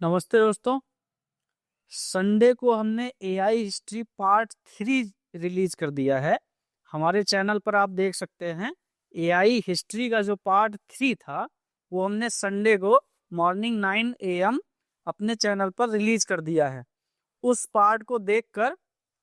नमस्ते दोस्तों। संडे को हमने एआई हिस्ट्री पार्ट 3 रिलीज कर दिया है। हमारे चैनल पर आप देख सकते हैं एआई हिस्ट्री का जो पार्ट 3 था वो हमने संडे को मॉर्निंग 9 AM अपने चैनल पर रिलीज कर दिया है। उस पार्ट को देखकर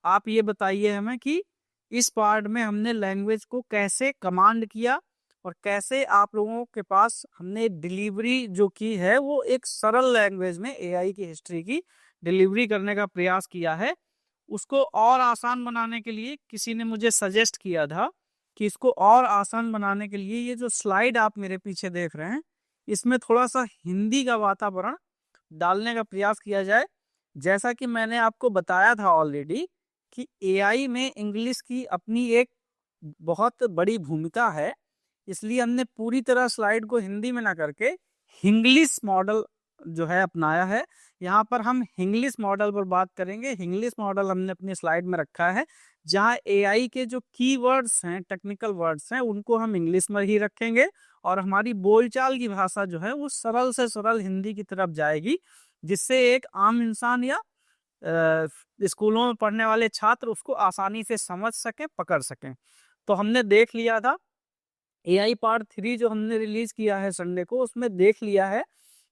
आप ये बताइए हमें कि इस पार्ट में हमने लैंग्वेज को कैसे कमांड किया और कैसे आप लोगों के पास हमने डिलीवरी जो की है वो एक सरल लैंग्वेज में एआई की हिस्ट्री की डिलीवरी करने का प्रयास किया है। उसको और आसान बनाने के लिए किसी ने मुझे सजेस्ट किया था कि इसको और आसान बनाने के लिए ये जो स्लाइड आप मेरे पीछे देख रहे हैं इसमें थोड़ा सा हिंदी का वातावरण डालने का प्रयास किया जाए। जैसा कि मैंने आपको बताया था ऑलरेडी कि एआई में इंग्लिश की अपनी एक बहुत बड़ी भूमिका है, इसलिए हमने पूरी तरह स्लाइड को हिंदी में ना करके हिंग्लिश मॉडल जो है अपनाया है। यहाँ पर हम हिंग्लिश मॉडल पर बात करेंगे। हिंग्लिश मॉडल हमने अपनी स्लाइड में रखा है जहाँ एआई के जो कीवर्ड्स हैं, टेक्निकल वर्ड्स हैं, उनको हम इंग्लिश में ही रखेंगे और हमारी बोलचाल की भाषा जो है वो सरल से सरल हिंदी की तरफ जाएगी, जिससे एक आम इंसान या स्कूलों में पढ़ने वाले छात्र उसको आसानी से समझ सकें, पकड़ सकें। तो हमने देख लिया था एआई पार्ट 3 जो हमने रिलीज किया है संडे को, उसमें देख लिया है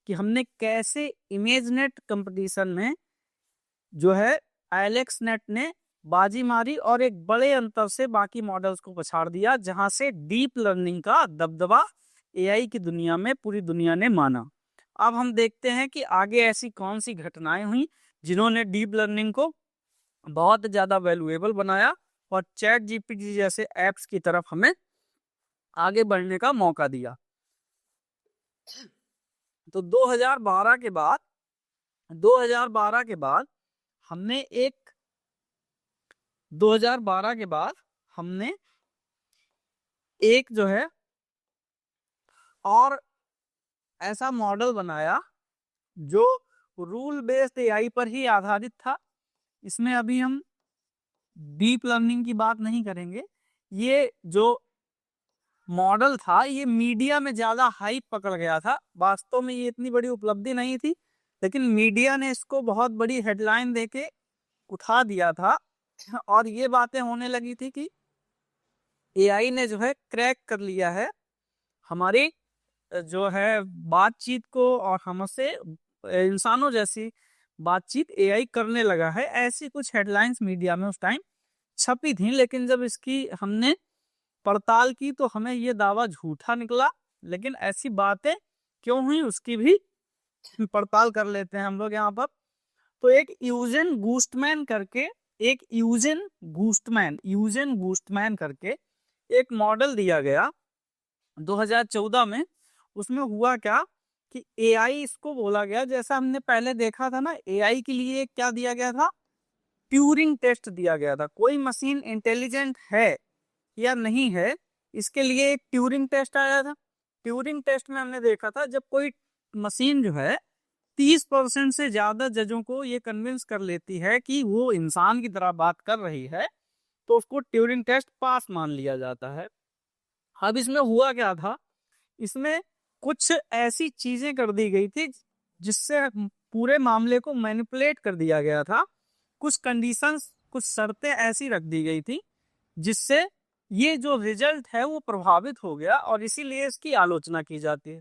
कि हमने कैसे इमेजनेट कंपटीशन में जो है एलेक्स नेट ने बाजी मारी और एक बड़े अंतर से बाकी मॉडल्स को पछाड़ दिया, जहां से डीप लर्निंग का दबदबा एआई की दुनिया में पूरी दुनिया ने माना। अब हम देखते हैं कि आगे ऐसी कौन सी घटनाएं हुई जिन्होंने डीप लर्निंग को बहुत ज्यादा वैल्यूएबल बनाया और चैट जीपीटी जैसे एप्स की तरफ हमें आगे बढ़ने का मौका दिया। तो 2012 के बाद 2012 के बाद हमने एक 2012 के बाद हमने एक जो है और ऐसा मॉडल बनाया जो रूल बेस्ड एआई पर ही आधारित था। इसमें अभी हम डीप लर्निंग की बात नहीं करेंगे। ये जो मॉडल था ये मीडिया में ज्यादा हाइप पकड़ गया था। वास्तव में ये इतनी बड़ी उपलब्धि नहीं थी, लेकिन मीडिया ने इसको बहुत बड़ी हेडलाइन देके उठा दिया था और ये बातें होने लगी थी कि एआई ने जो है क्रैक कर लिया है हमारी जो है बातचीत को और हमसे इंसानों जैसी बातचीत एआई करने लगा है। ऐसी कुछ हेडलाइंस मीडिया में उस टाइम छपी थी, लेकिन जब इसकी हमने पड़ताल की तो हमें ये दावा झूठा निकला। लेकिन ऐसी बातें क्यों हुई उसकी भी पड़ताल कर लेते हैं हम लोग यहाँ पर। तो एक यूजेन गूस्टमैन करके एक मॉडल दिया गया 2014 में। उसमें हुआ क्या कि एआई इसको बोला गया, जैसा हमने पहले देखा था ना, एआई के लिए क्या दिया गया था, ट्यूरिंग टेस्ट दिया गया था। कोई मशीन इंटेलिजेंट है या नहीं है, इसके लिए एक ट्यूरिंग टेस्ट आया था। ट्यूरिंग टेस्ट में हमने देखा था जब कोई मशीन जो है 30% से ज्यादा जजों को ये कन्विंस कर लेती है कि वो इंसान की तरह बात कर रही है, तो उसको ट्यूरिंग टेस्ट पास मान लिया जाता है। अब इसमें हुआ क्या था, इसमें कुछ ऐसी चीजें कर दी गई थी जिससे पूरे मामले को मैनिपुलेट कर दिया गया था। कुछ कंडीशंस, कुछ शर्तें ऐसी रख दी गई थी जिससे ये जो रिजल्ट है वो प्रभावित हो गया और इसीलिए इसकी आलोचना की जाती है।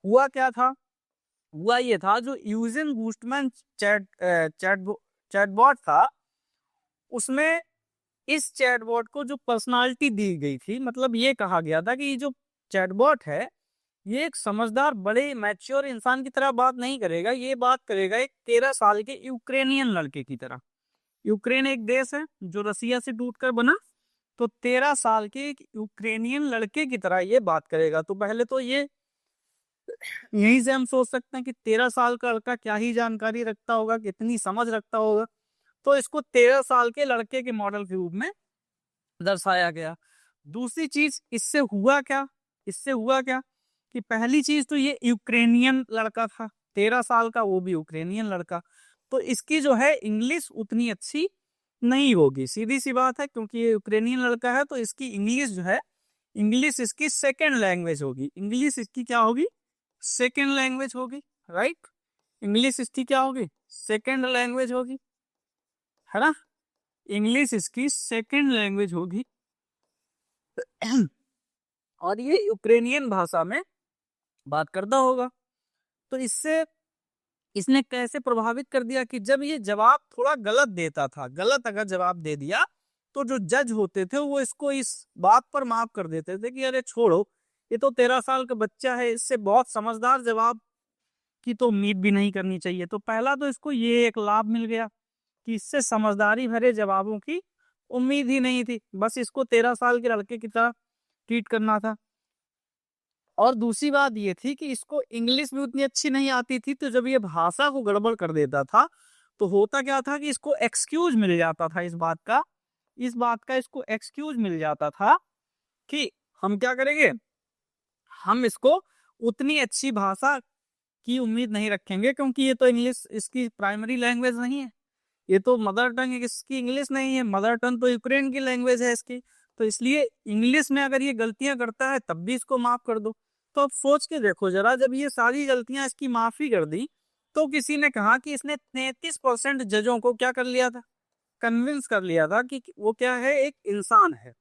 हुआ क्या था, हुआ ये था जो यूजिन बूस्टमैन चैटबॉट था, उसमें इस चैटबॉट को जो पर्सनालिटी दी गई थी, मतलब ये कहा गया था कि ये जो चैटबॉट है ये एक समझदार बड़े मैच्योर इंसान की तरह बात नहीं करेगा, ये बात करेगा एक 13 साल के यूक्रेनियन लड़के की तरह। यूक्रेन एक देश है जो रसिया से टूटकर बना, तो 13 साल के एक यूक्रेनियन लड़के की तरह ये बात करेगा। तो पहले तो ये यहीं से हम सोच सकते हैं कि 13 साल का लड़का क्या ही जानकारी रखता होगा, कितनी समझ रखता होगा। तो इसको 13 साल के लड़के के मॉडल के रूप में दर्शाया गया। दूसरी चीज, इससे हुआ क्या कि पहली चीज तो ये यूक्रेनियन लड़का था, 13 साल का, वो भी यूक्रेनियन लड़का, तो इसकी जो है इंग्लिश उतनी अच्छी नहीं होगी, सीधी सी बात है। क्योंकि ये यूक्रेनियन लड़का है तो इसकी इंग्लिश जो है, इंग्लिश इसकी सेकेंड लैंग्वेज होगी। इंग्लिश इसकी क्या होगी, सेकेंड लैंग्वेज होगी, राइट। इंग्लिश इसकी क्या होगी, सेकेंड लैंग्वेज होगी, है ना। इंग्लिश इसकी सेकेंड लैंग्वेज होगी और ये यूक्रेनियन भाषा में बात करता होगा। तो इससे इसने कैसे प्रभावित कर दिया कि जब ये जवाब थोड़ा गलत देता था, गलत अगर जवाब दे दिया तो जो जज होते थे वो इसको इस बात पर माफ कर देते थे कि अरे छोड़ो, ये तो 13 साल का बच्चा है, इससे बहुत समझदार जवाब की तो उम्मीद भी नहीं करनी चाहिए। तो पहला तो इसको ये एक लाभ मिल गया कि इससे समझदारी भरे जवाबों की उम्मीद ही नहीं थी, बस इसको 13 साल के लड़के की तरह ट्रीट करना था। और दूसरी बात ये थी कि इसको इंग्लिश भी उतनी अच्छी नहीं आती थी, तो जब ये भाषा को गड़बड़ कर देता था तो होता क्या था कि इसको एक्सक्यूज मिल जाता था, इस बात का इसको एक्सक्यूज मिल जाता था कि हम क्या करेंगे, हम इसको उतनी अच्छी भाषा की उम्मीद नहीं रखेंगे क्योंकि ये तो इंग्लिश इसकी प्राइमरी लैंग्वेज नहीं है, ये तो मदर टंग इसकी इंग्लिश नहीं है, मदर टंग तो यूक्रेन की लैंग्वेज है इसकी, तो इसलिए इंग्लिश में अगर ये गलतियां करता है तब भी इसको माफ कर दो। तो अब सोच के देखो जरा, जब ये सारी गलतियां इसकी माफी कर दी तो किसी ने कहा कि इसने 33% जजों को क्या कर लिया था, कन्विंस कर लिया था कि वो क्या है, एक इंसान है।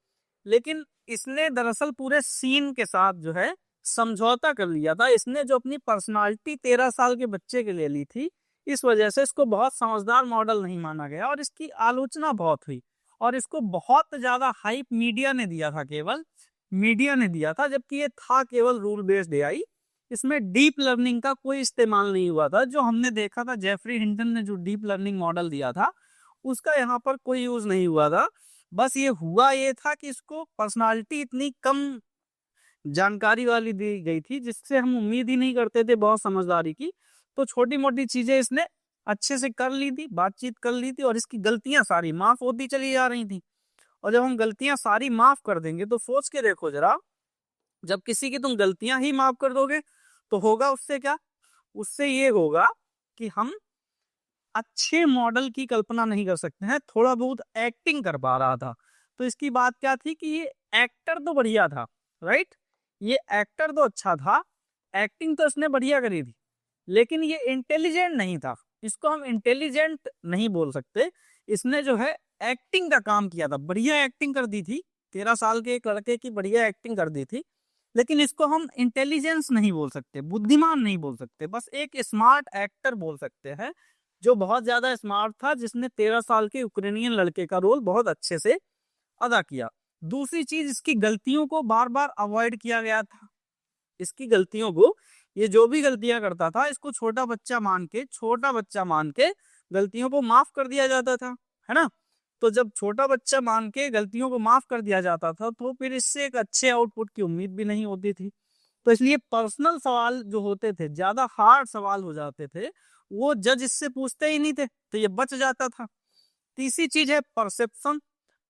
लेकिन इसने दरअसल पूरे सीन के साथ जो है समझौता कर लिया था, इसने जो अपनी पर्सनालिटी 13 साल के बच्चे के लिए ली थी, इस वजह से इसको बहुत समझदार मॉडल नहीं माना गया और इसकी आलोचना बहुत हुई और इसको बहुत ज्यादा हाइप मीडिया ने दिया था, केवल मीडिया ने दिया था, जबकि ये था केवल रूल बेस्ड एआई। इसमें डीप लर्निंग का कोई इस्तेमाल नहीं हुआ था, जो हमने देखा था जेफरी हिंटन ने जो डीप लर्निंग मॉडल दिया था उसका यहाँ पर कोई यूज नहीं हुआ था। बस ये हुआ ये था कि इसको पर्सनालिटी इतनी कम जानकारी वाली दी गई थी जिससे हम उम्मीद ही नहीं करते थे बहुत समझदारी की, तो छोटी मोटी चीजें इसने अच्छे से कर ली थी, बातचीत कर ली थी और इसकी गलतियां सारी माफ होती चली जा रही थी। और जब हम गलतियां सारी माफ कर देंगे तो सोच के देखो जरा, जब किसी की तुम गलतियां ही माफ कर दोगे तो होगा उससे क्या, उससे ये होगा कि हम अच्छे मॉडल की कल्पना नहीं कर सकते हैं, थोड़ा बहुत एक्टिंग कर पा रहा था। तो इसकी बात क्या थी कि ये एक्टर तो बढ़िया था, राइट, ये एक्टर तो अच्छा था, एक्टिंग तो इसने बढ़िया करी थी, लेकिन ये इंटेलिजेंट नहीं था, इसको हम इंटेलिजेंट नहीं बोल सकते। इसने जो है एक्टिंग का काम किया था, बढ़िया एक्टिंग कर दी थी, 13 साल के एक लड़के की बढ़िया एक्टिंग कर दी थी, लेकिन इसको हम इंटेलिजेंस नहीं बोल सकते, बुद्धिमान नहीं बोल सकते, बस एक स्मार्ट एक्टर बोल सकते हैं जो बहुत ज्यादा स्मार्ट था, जिसने 13 साल के यूक्रेनियन लड़के का रोल बहुत अच्छे से अदा किया। दूसरी चीज, इसकी गलतियों को बार बार अवॉइड किया गया था, इसकी गलतियों को, ये जो भी गलतियां करता था इसको छोटा बच्चा मान के गलतियों को माफ कर दिया जाता था, है ना। तो जब छोटा बच्चा मान के गलतियों को माफ कर दिया जाता था तो फिर इससे एक अच्छे आउटपुट की उम्मीद भी नहीं होती थी। तो इसलिए पर्सनल सवाल जो होते थे, ज्यादा हार्ड सवाल हो जाते थे, वो जज इससे पूछते ही नहीं थे, तो ये बच जाता था। तीसरी चीज है परसेप्शन।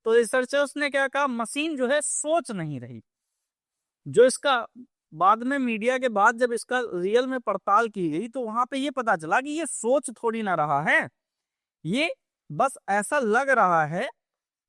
तो रिसर्चर्स ने क्या कहा, मशीन जो है सोच नहीं रही, जो इसका बाद में मीडिया के बाद जब इसका रियल में पड़ताल की गई तो वहां पे ये पता चला कि ये सोच थोड़ी ना रहा है, ये बस ऐसा लग रहा है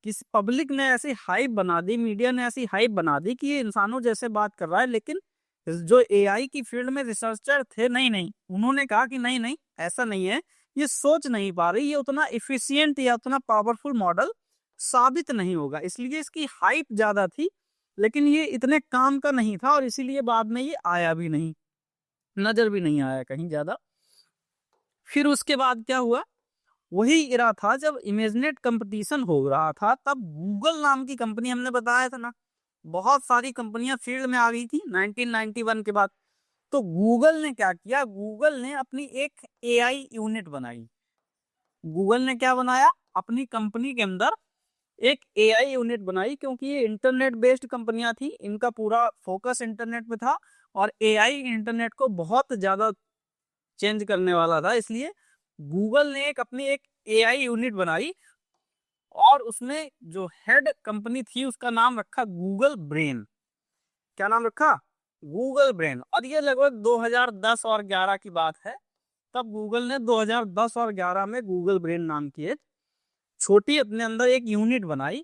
कि पब्लिक ने ऐसी हाइप बना दी, मीडिया ने ऐसी हाइप बना दी कि ये इंसानों जैसे बात कर रहा है। लेकिन जो एआई की फील्ड में रिसर्चर थे, नहीं, उन्होंने कहा कि नहीं ऐसा नहीं है, ये सोच नहीं पा रही, ये उतना इफिशियंट या उतना पावरफुल मॉडल साबित नहीं होगा, इसलिए इसकी हाइप ज्यादा थी, लेकिन ये इतने काम का नहीं था और इसीलिए बाद में ये आया भी नहीं, नजर भी नहीं आया कहीं ज्यादा। फिर उसके बाद क्या हुआ, वही इरा था जब इमेजनेट कंपटीशन हो रहा था, तब गूगल नाम की कंपनी, हमने बताया था ना, बहुत सारी कंपनियां फील्ड में आ गई थी 1991 के बाद। तो गूगल ने क्या किया, गूगल ने अपनी एक एआई यूनिट बनाई। गूगल ने क्या बनाया, अपनी कंपनी के अंदर एक एआई यूनिट बनाई, क्योंकि ये इंटरनेट बेस्ड कंपनियां थी, इनका पूरा फोकस इंटरनेट पे था और एआई इंटरनेट को बहुत ज्यादा चेंज करने वाला था, इसलिए गूगल ने अपनी एक एआई यूनिट बनाई और उसमें जो हेड कंपनी थी उसका नाम रखा गूगल ब्रेन। क्या नाम रखा, गूगल ब्रेन। और ये लगभग 2010 और 11 की बात है, तब गूगल ने 2010 और 11 में गूगल ब्रेन नाम की एक छोटी अपने अंदर एक यूनिट बनाई।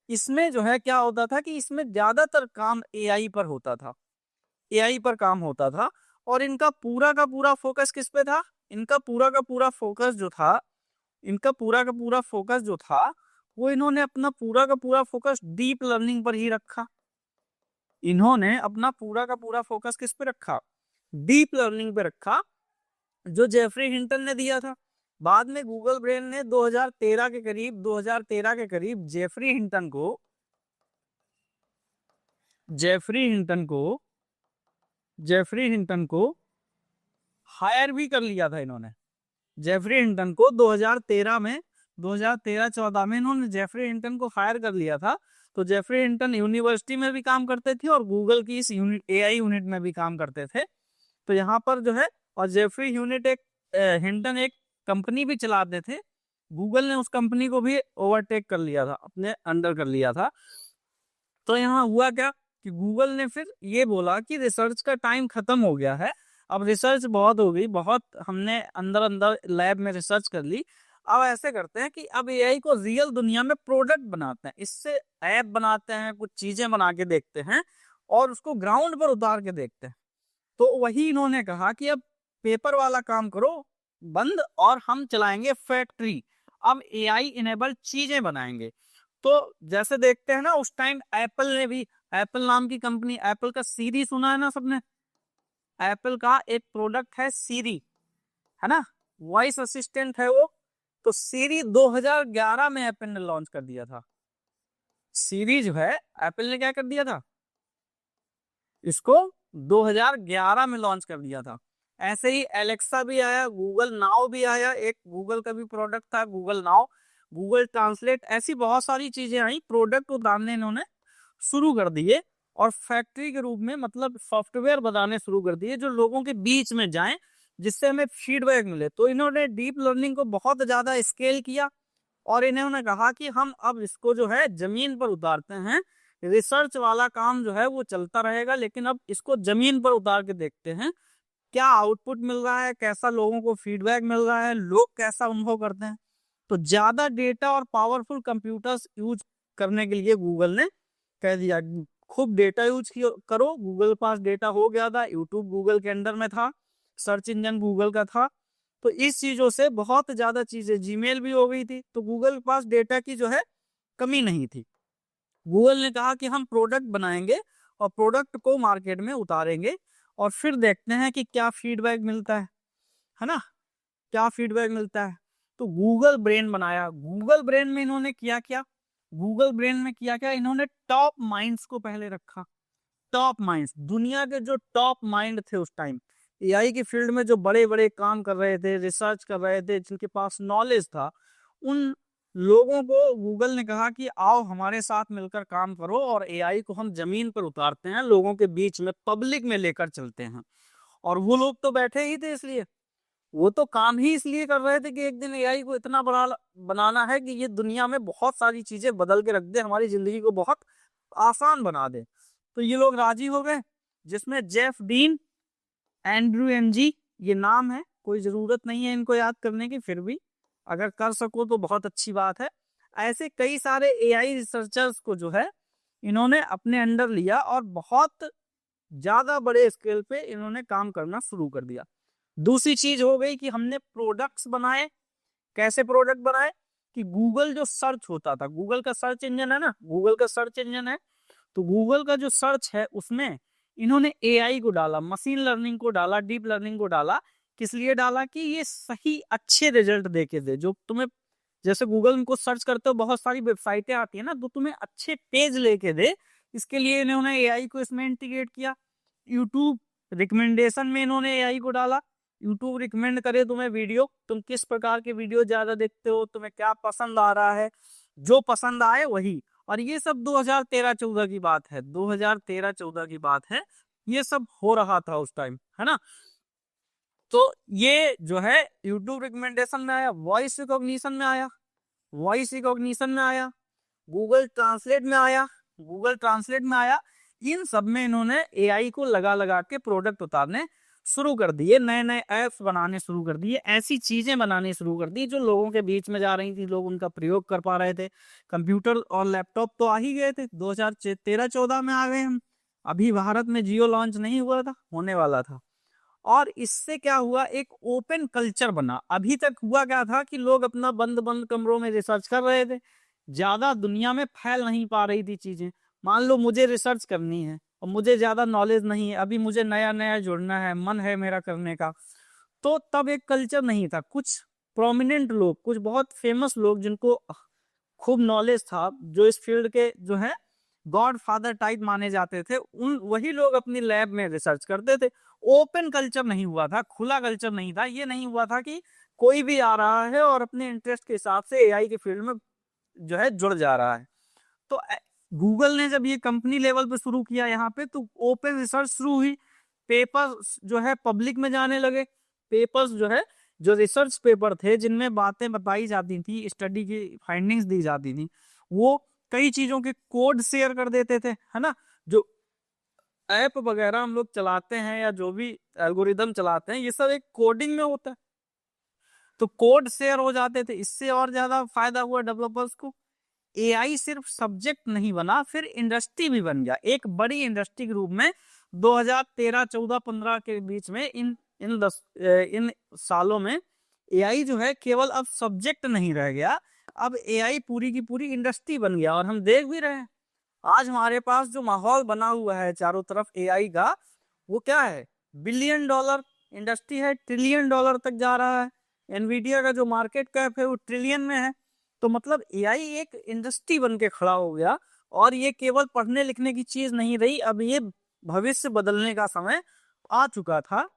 इसमें जो है क्या होता था कि इसमें ज्यादातर काम एआई पर होता था, एआई पर काम होता था और इनका पूरा का पूरा फोकस किस पे था, इनका पूरा का पूरा फोकस जो था, वो इन्होंने अपना पूरा का पूरा फोकस डीप लर्निंग पर ही रखा। इन्होंने अपना पूरा का पूरा फोकस किस पे रखा? डीप लर्निंग पे रखा, जो जेफरी हिंटन ने दिया था। बाद में गूगल ब्रेन ने 2013 के करीब जेफरी हिंटन को हायर भी कर लिया था इन्होंने। जेफरी हिंटन को 2013-14 में इन्होंने जेफरी हिंटन को हायर कर लिया था। तो जेफरी हिंटन यूनिवर्सिटी में भी काम करते थे और गूगल की इस एआई यूनिट में भी काम करते थे। तो यहाँ पर जो है, और जेफरी हिंटन एक कंपनी भी चलाते थे। गूगल ने उस कंपनी को भी ओवरटेक कर लिया था, अपने अंडर कर लिया था। तो यहाँ हुआ क्या कि गूगल ने फिर ये बोला कि रिसर्च का टाइम खत्म हो गया है, अब रिसर्च बहुत हो गई, बहुत हमने अंदर अंदर लैब में रिसर्च कर ली। अब ऐसे करते हैं कि अब एआई को रियल दुनिया में प्रोडक्ट बनाते हैं, इससे ऐप बनाते हैं, कुछ चीजें बना के देखते हैं और उसको ग्राउंड पर उतार के देखते हैं। तो वही इन्होंने कहा कि अब पेपर वाला काम करो बंद और हम चलाएंगे फैक्ट्री, अब एआई इनेबल्ड चीजें बनाएंगे। तो जैसे देखते हैं ना, उस टाइम एप्पल नाम की कंपनी, एप्पल का सीरी सुना है ना सबने? एप्पल का एक प्रोडक्ट है सीरी, है ना, वॉइस असिस्टेंट है वो। तो सीरी 2011 में एप्पल ने लॉन्च कर दिया था। सीरी जो है एप्पल ने क्या कर दिया था, इसको 2011 में लॉन्च कर दिया था। ऐसे ही एलेक्सा भी आया, गूगल नाउ भी आया, एक गूगल का भी प्रोडक्ट था गूगल नाउ, गूगल ट्रांसलेट, ऐसी बहुत सारी चीजें आई, प्रोडक्ट उतारने इन्होंने शुरू कर दिए और फैक्ट्री के रूप में मतलब सॉफ्टवेयर बनाने शुरू कर दिए जो लोगों के बीच में जाएं, जिससे हमें फीडबैक मिले। तो इन्होंने डीप लर्निंग को बहुत ज्यादा स्केल किया और इन्होंने कहा कि हम अब इसको जो है जमीन पर उतारते हैं। रिसर्च वाला काम जो है वो चलता रहेगा, लेकिन अब इसको जमीन पर उतार के देखते हैं क्या आउटपुट मिल रहा है, कैसा लोगों को फीडबैक मिल रहा है, लोग कैसा अनुभव करते हैं। तो ज्यादा डेटा और पावरफुल कंप्यूटर्स यूज करने के लिए गूगल ने कह दिया खूब डेटा यूज करो। गूगल के पास डेटा हो गया था, यूट्यूब गूगल के अंडर में था, सर्च इंजन गूगल का था। तो इस चीजों से बहुत ज्यादा चीजें, जीमेल भी हो गई थी, तो गूगल के पास डेटा की जो है कमी नहीं थी। गूगल ने कहा कि हम प्रोडक्ट बनाएंगे और प्रोडक्ट को मार्केट में उतारेंगे और फिर देखते हैं कि क्या फीडबैक मिलता है ना, क्या फीडबैक मिलता है। तो गूगल ब्रेन बनाया। गूगल ब्रेन में इन्होंने किया क्या, इन्होंने टॉप माइंड्स को पहले रखा। टॉप माइंड्स, दुनिया के जो टॉप माइंड थे उस टाइम एआई की फील्ड में, जो बड़े बड़े काम कर रहे थे, रिसर्च कर रहे थे, जिनके पास नॉलेज था, उन लोगों को गूगल ने कहा कि आओ हमारे साथ मिलकर काम करो और एआई को हम जमीन पर उतारते हैं, लोगों के बीच में, पब्लिक में लेकर चलते हैं। और वो लोग तो बैठे ही थे, इसलिए वो तो काम ही इसलिए कर रहे थे कि एक दिन एआई को इतना बड़ा बनाना है कि ये दुनिया में बहुत सारी चीजें बदल के रख दे, हमारी जिंदगी को बहुत आसान बना दे। तो ये लोग राजी हो गए, जिसमें जेफ डीन, एंड्रू एनजी, ये नाम है, कोई जरूरत नहीं है इनको याद करने की, फिर भी अगर कर सको तो बहुत अच्छी बात है। ऐसे कई सारे एआई रिसर्चर्स को जो है इन्होंने अपने अंडर लिया और बहुत ज्यादा बड़े स्केल पे इन्होंने काम करना शुरू कर दिया। दूसरी चीज हो गई कि हमने प्रोडक्ट्स बनाए। कैसे प्रोडक्ट बनाए कि गूगल जो सर्च होता था, गूगल का सर्च इंजन है ना, गूगल का सर्च इंजन है, तो गूगल का जो सर्च है उसमें इन्होंने एआई को डाला, मशीन लर्निंग को डाला, डीप लर्निंग को डाला। किस लिए डाला कि ये सही अच्छे रिजल्ट दे के दे, जो तुम्हें, जैसे गूगल को सर्च करते हो बहुत सारी वेबसाइटें आती है ना, तो तुम्हें अच्छे पेज लेके दे, इसके लिए इन्होंने एआई को इसमें इंटीग्रेट किया। यूट्यूब रिकमेंडेशन में इन्होंने एआई को डाला, यूट्यूब रिकमेंड करे तुम्हें वीडियो, तुम किस प्रकार के वीडियो ज्यादा देखते हो, तुम्हें क्या पसंद आ रहा है, जो पसंद आए वही। और ये सब 2013-14 की बात है, 2013-14 की बात है, ये सब हो रहा था उस टाइम, है ना। तो ये जो है यूट्यूब रिकमेंडेशन में आया, वॉइस रिकॉग्निशन में आया, गूगल ट्रांसलेट में आया, इन सब में इन्होंने एआई को लगा लगा के प्रोडक्ट उतारने शुरू कर दिए, नए नए ऐप्स बनाने शुरू कर दिए, ऐसी चीजें बनानी शुरू कर दी जो लोगों के बीच में जा रही थी, लोग उनका प्रयोग कर पा रहे थे। कंप्यूटर और लैपटॉप तो आ ही गए थे, 2013-14 में आ गए हम। अभी भारत में जियो लॉन्च नहीं हुआ था, होने वाला था। और इससे क्या हुआ, एक ओपन कल्चर बना। अभी तक हुआ क्या था कि लोग अपना बंद बंद कमरों में रिसर्च कर रहे थे, ज्यादा दुनिया में फैल नहीं पा रही थी चीजें। मान लो मुझे रिसर्च करनी है और मुझे ज्यादा नॉलेज नहीं है, अभी मुझे नया नया जुड़ना है, मन है मेरा करने का, तो तब एक कल्चर नहीं था। कुछ प्रोमिनेंट लोग, कुछ बहुत फेमस लोग जिनको खूब नॉलेज था, जो इस फील्ड के जो है गॉड फादर टाइप माने जाते थे, उन वही लोग अपनी लैब में रिसर्च करते थे। ओपन कल्चर नहीं हुआ था, खुला कल्चर नहीं था। ये नहीं हुआ था कि कोई भी आ रहा है और अपने इंटरेस्ट के हिसाब से एआई के फील्ड में जो है जुड़ जा रहा है। तो गूगल ने जब ये कंपनी लेवल पे शुरू किया यहाँ पे, तो ओपन रिसर्च शुरू हुई, पेपर जो है पब्लिक में जाने लगे। पेपर्स जो है, जो रिसर्च पेपर थे जिनमें बातें बताई जाती थी, स्टडी की फाइंडिंग्स दी जाती थी, वो कई चीजों के कोड शेयर कर देते थे, है ना। जो ऐप वगैरह हम लोग चलाते हैं या जो भी एल्गोरिदम चलाते हैं, ये सब एक कोडिंग में होता है, तो कोड शेयर हो जाते थे। इससे और ज्यादा फायदा हुआ डेवलपर्स को। एआई सिर्फ सब्जेक्ट नहीं बना, फिर इंडस्ट्री भी बन गया, एक बड़ी इंडस्ट्री के रूप में। 2013, 14, 15 के बीच में इन सालों में एआई जो है केवल अब सब्जेक्ट नहीं रह गया, अब एआई पूरी की पूरी इंडस्ट्री बन गया। और हम देख भी रहे हैं आज हमारे पास जो माहौल बना हुआ है चारों तरफ एआई का, वो क्या है, बिलियन डॉलर इंडस्ट्री है, ट्रिलियन डॉलर तक जा रहा है। एनवीडिया का जो मार्केट कैप है वो ट्रिलियन में है। तो मतलब एआई एक इंडस्ट्री बन के खड़ा हो गया। और ये केवल पढ़ने लिखने की चीज नहीं रही, अब ये भविष्य बदलने का समय आ चुका था।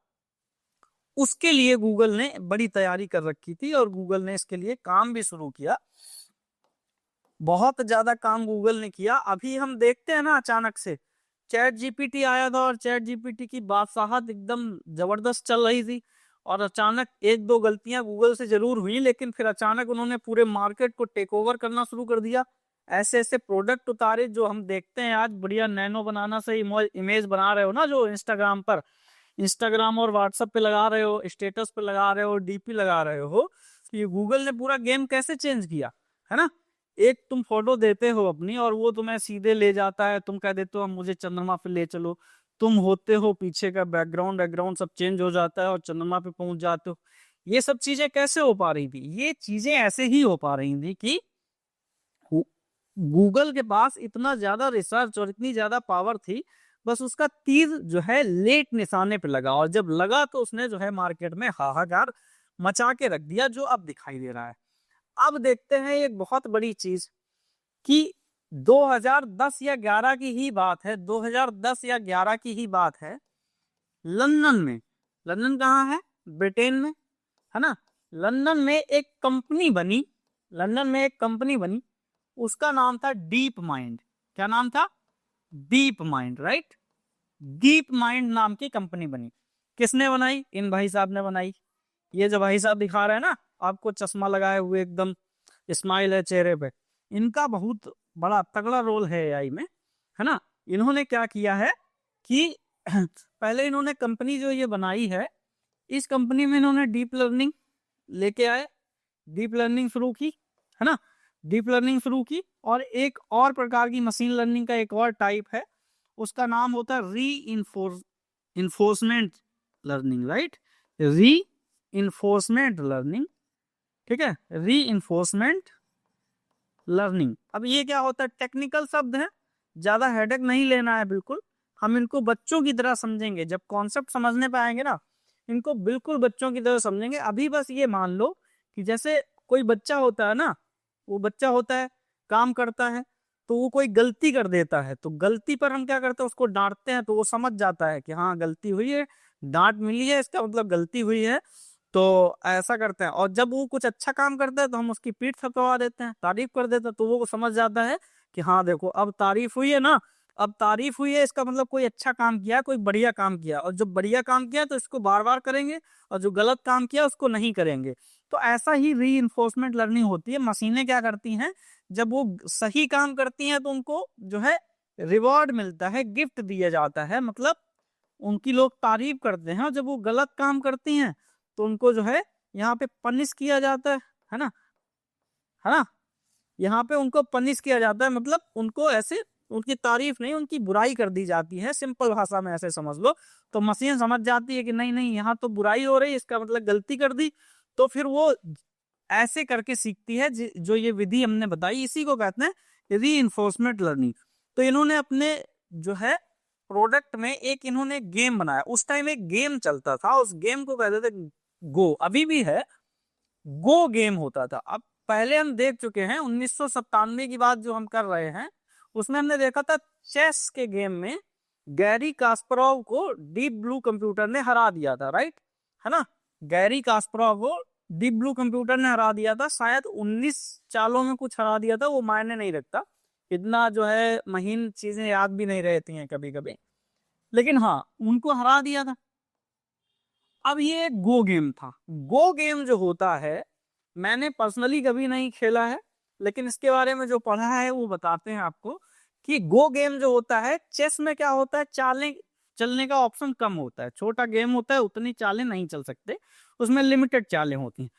उसके लिए गूगल ने बड़ी तैयारी कर रखी थी और गूगल ने इसके लिए काम भी शुरू किया। बहुत ज्यादा काम गूगल ने किया। अभी हम देखते हैं ना, अचानक से चैट जीपीटी आया था और चैट जीपीटी की बादशाहत एकदम जबरदस्त चल रही थी, और अचानक एक दो गलतियां गूगल से जरूर हुई, लेकिन फिर अचानक उन्होंने पूरे मार्केट को टेक ओवर करना शुरू कर दिया। ऐसे ऐसे प्रोडक्ट उतारे जो हम देखते हैं आज, बढ़िया नैनो बनाना से इमेज बना रहे हो ना, जो इंस्टाग्राम और व्हाट्सएप पे लगा रहे हो, स्टेटस पे लगा रहे हो, डीपी लगा रहे हो। ये गूगल ने पूरा गेम कैसे चेंज किया, है ना। एक तुम फोटो देते हो अपनी और वो तुम्हें सीधे ले जाता है, तुम कह देते हो मुझे चंद्रमा पे ले चलो, तुम होते हो पीछे का बैकग्राउंड सब चेंज हो जाता है और चंद्रमा पे पहुंच जाते हो। ये सब चीजें कैसे हो पा रही थी, ये चीजें ऐसे ही हो पा रही थी कि गूगल के पास इतना ज्यादा रिसर्च और इतनी ज्यादा पावर थी, बस उसका तीर जो है लेट निशाने पे लगा, और जब लगा तो उसने जो है मार्केट में हाहाकार मचा के रख दिया, जो अब दिखाई दे रहा है। अब देखते हैं एक बहुत बड़ी चीज कि 2010 या 11 की ही बात है, 2010 या 11 की ही बात है, लंदन में, लंदन कहाँ है, ब्रिटेन में, है ना। लंदन में एक कंपनी बनी, लंदन में एक कंपनी बनी, उसका नाम था डीप माइंड। क्या नाम था, deep mind, right. Deep mind नाम की कंपनी बनी। किसने बनाई, इन भाई साहब ने बनाई। ये जो भाई साहब दिखा रहे हैं ना आपको, चश्मा लगाए हुए, एकदम स्माइल है चेहरे पे, इनका बहुत बड़ा तगड़ा रोल है एआई में, है ना। इन्होंने क्या किया है कि पहले इन्होंने कंपनी जो ये बनाई है, इस कंपनी में इन्होंने डीप लर्निंग लेके आए, डीप लर्निंग शुरू की, है ना। डीप लर्निंग शुरू की, और एक और प्रकार की मशीन लर्निंग का एक और टाइप है, उसका नाम होता है री इन्फोर्समेंट लर्निंग, राइट। री इन्फोर्समेंट लर्निंग, ठीक है, री इन्फोर्समेंट लर्निंग। अब ये क्या होता है, टेक्निकल शब्द है, ज्यादा हेडेक नहीं लेना है बिल्कुल। हम इनको बच्चों की तरह समझेंगे, जब कॉन्सेप्ट समझने पे आएंगे ना, इनको बिल्कुल बच्चों की तरह समझेंगे। अभी बस ये मान लो कि जैसे कोई बच्चा होता है ना, वो बच्चा होता है, काम करता है, तो वो कोई गलती कर देता है, तो गलती पर हम क्या करते हैं, उसको डांटते हैं, तो वो समझ जाता है कि हाँ गलती हुई है, डांट मिली है, इसका मतलब गलती हुई है, तो ऐसा करते हैं। और जब वो कुछ अच्छा काम करता है तो हम उसकी पीठ थपथपा देते हैं, तारीफ कर देते हैं, तो वो समझ जाता है कि हाँ देखो अब तारीफ हुई है ना, अब तारीफ हुई है, इसका मतलब कोई अच्छा काम किया, कोई बढ़िया काम किया, और जो बढ़िया काम किया तो इसको बार बार करेंगे, और जो गलत काम किया उसको नहीं करेंगे। तो ऐसा ही री इन्फोर्समेंट लर्निंग होती है। मशीनें क्या करती हैं, जब वो सही काम करती हैं तो उनको जो है रिवॉर्ड मिलता है, गिफ्ट दिया जाता है, मतलब उनकी लोग तारीफ करते हैं। और जब वो गलत काम करती हैं तो उनको जो है यहाँ पे पनिश किया जाता है ना, है ना। यहाँ पे उनको पनिश किया जाता है, मतलब उनको ऐसे उनकी तारीफ नहीं, उनकी बुराई कर दी जाती है, सिंपल भाषा में ऐसे समझ लो। तो मशीन समझ जाती है कि नहीं नहीं यहाँ तो बुराई हो रही है, इसका मतलब गलती कर दी, तो फिर वो ऐसे करके सीखती है। जो ये विधि हमने बताई इसी को कहते हैं रीइंफोर्समेंट लर्निंग। तो इन्होंने अपने जो है प्रोडक्ट में एक इन्होंने गेम बनाया। उस टाइम एक गेम चलता था, उस गेम को कहते थे गो, अभी भी है, गो गेम होता था। अब पहले हम देख चुके हैं 1997 की बात जो हम कर रहे हैं, उसमें हमने देखा था चेस के गेम में गैरी कास्परोव को डीप ब्लू कंप्यूटर ने हरा दिया था, राइट, है ना। गैरी कास्परोव को डीप ब्लू कंप्यूटर ने हरा दिया था, शायद 19 चालों में कुछ हरा दिया था, वो मायने नहीं रखता, इतना जो है महीन चीजें याद भी नहीं रहती हैं कभी कभी, लेकिन हाँ उनको हरा दिया था। अब ये गो गेम था। गो गेम जो होता है, मैंने पर्सनली कभी नहीं खेला है, लेकिन इसके बारे में जो पढ़ा है वो बताते हैं आपको कि गो गेम जो होता है, चेस में क्या होता है, चालें चलने का ऑप्शन कम होता है, छोटा गेम होता है, उतनी चालें नहीं चल सकते, उसमें लिमिटेड चालें होती हैं।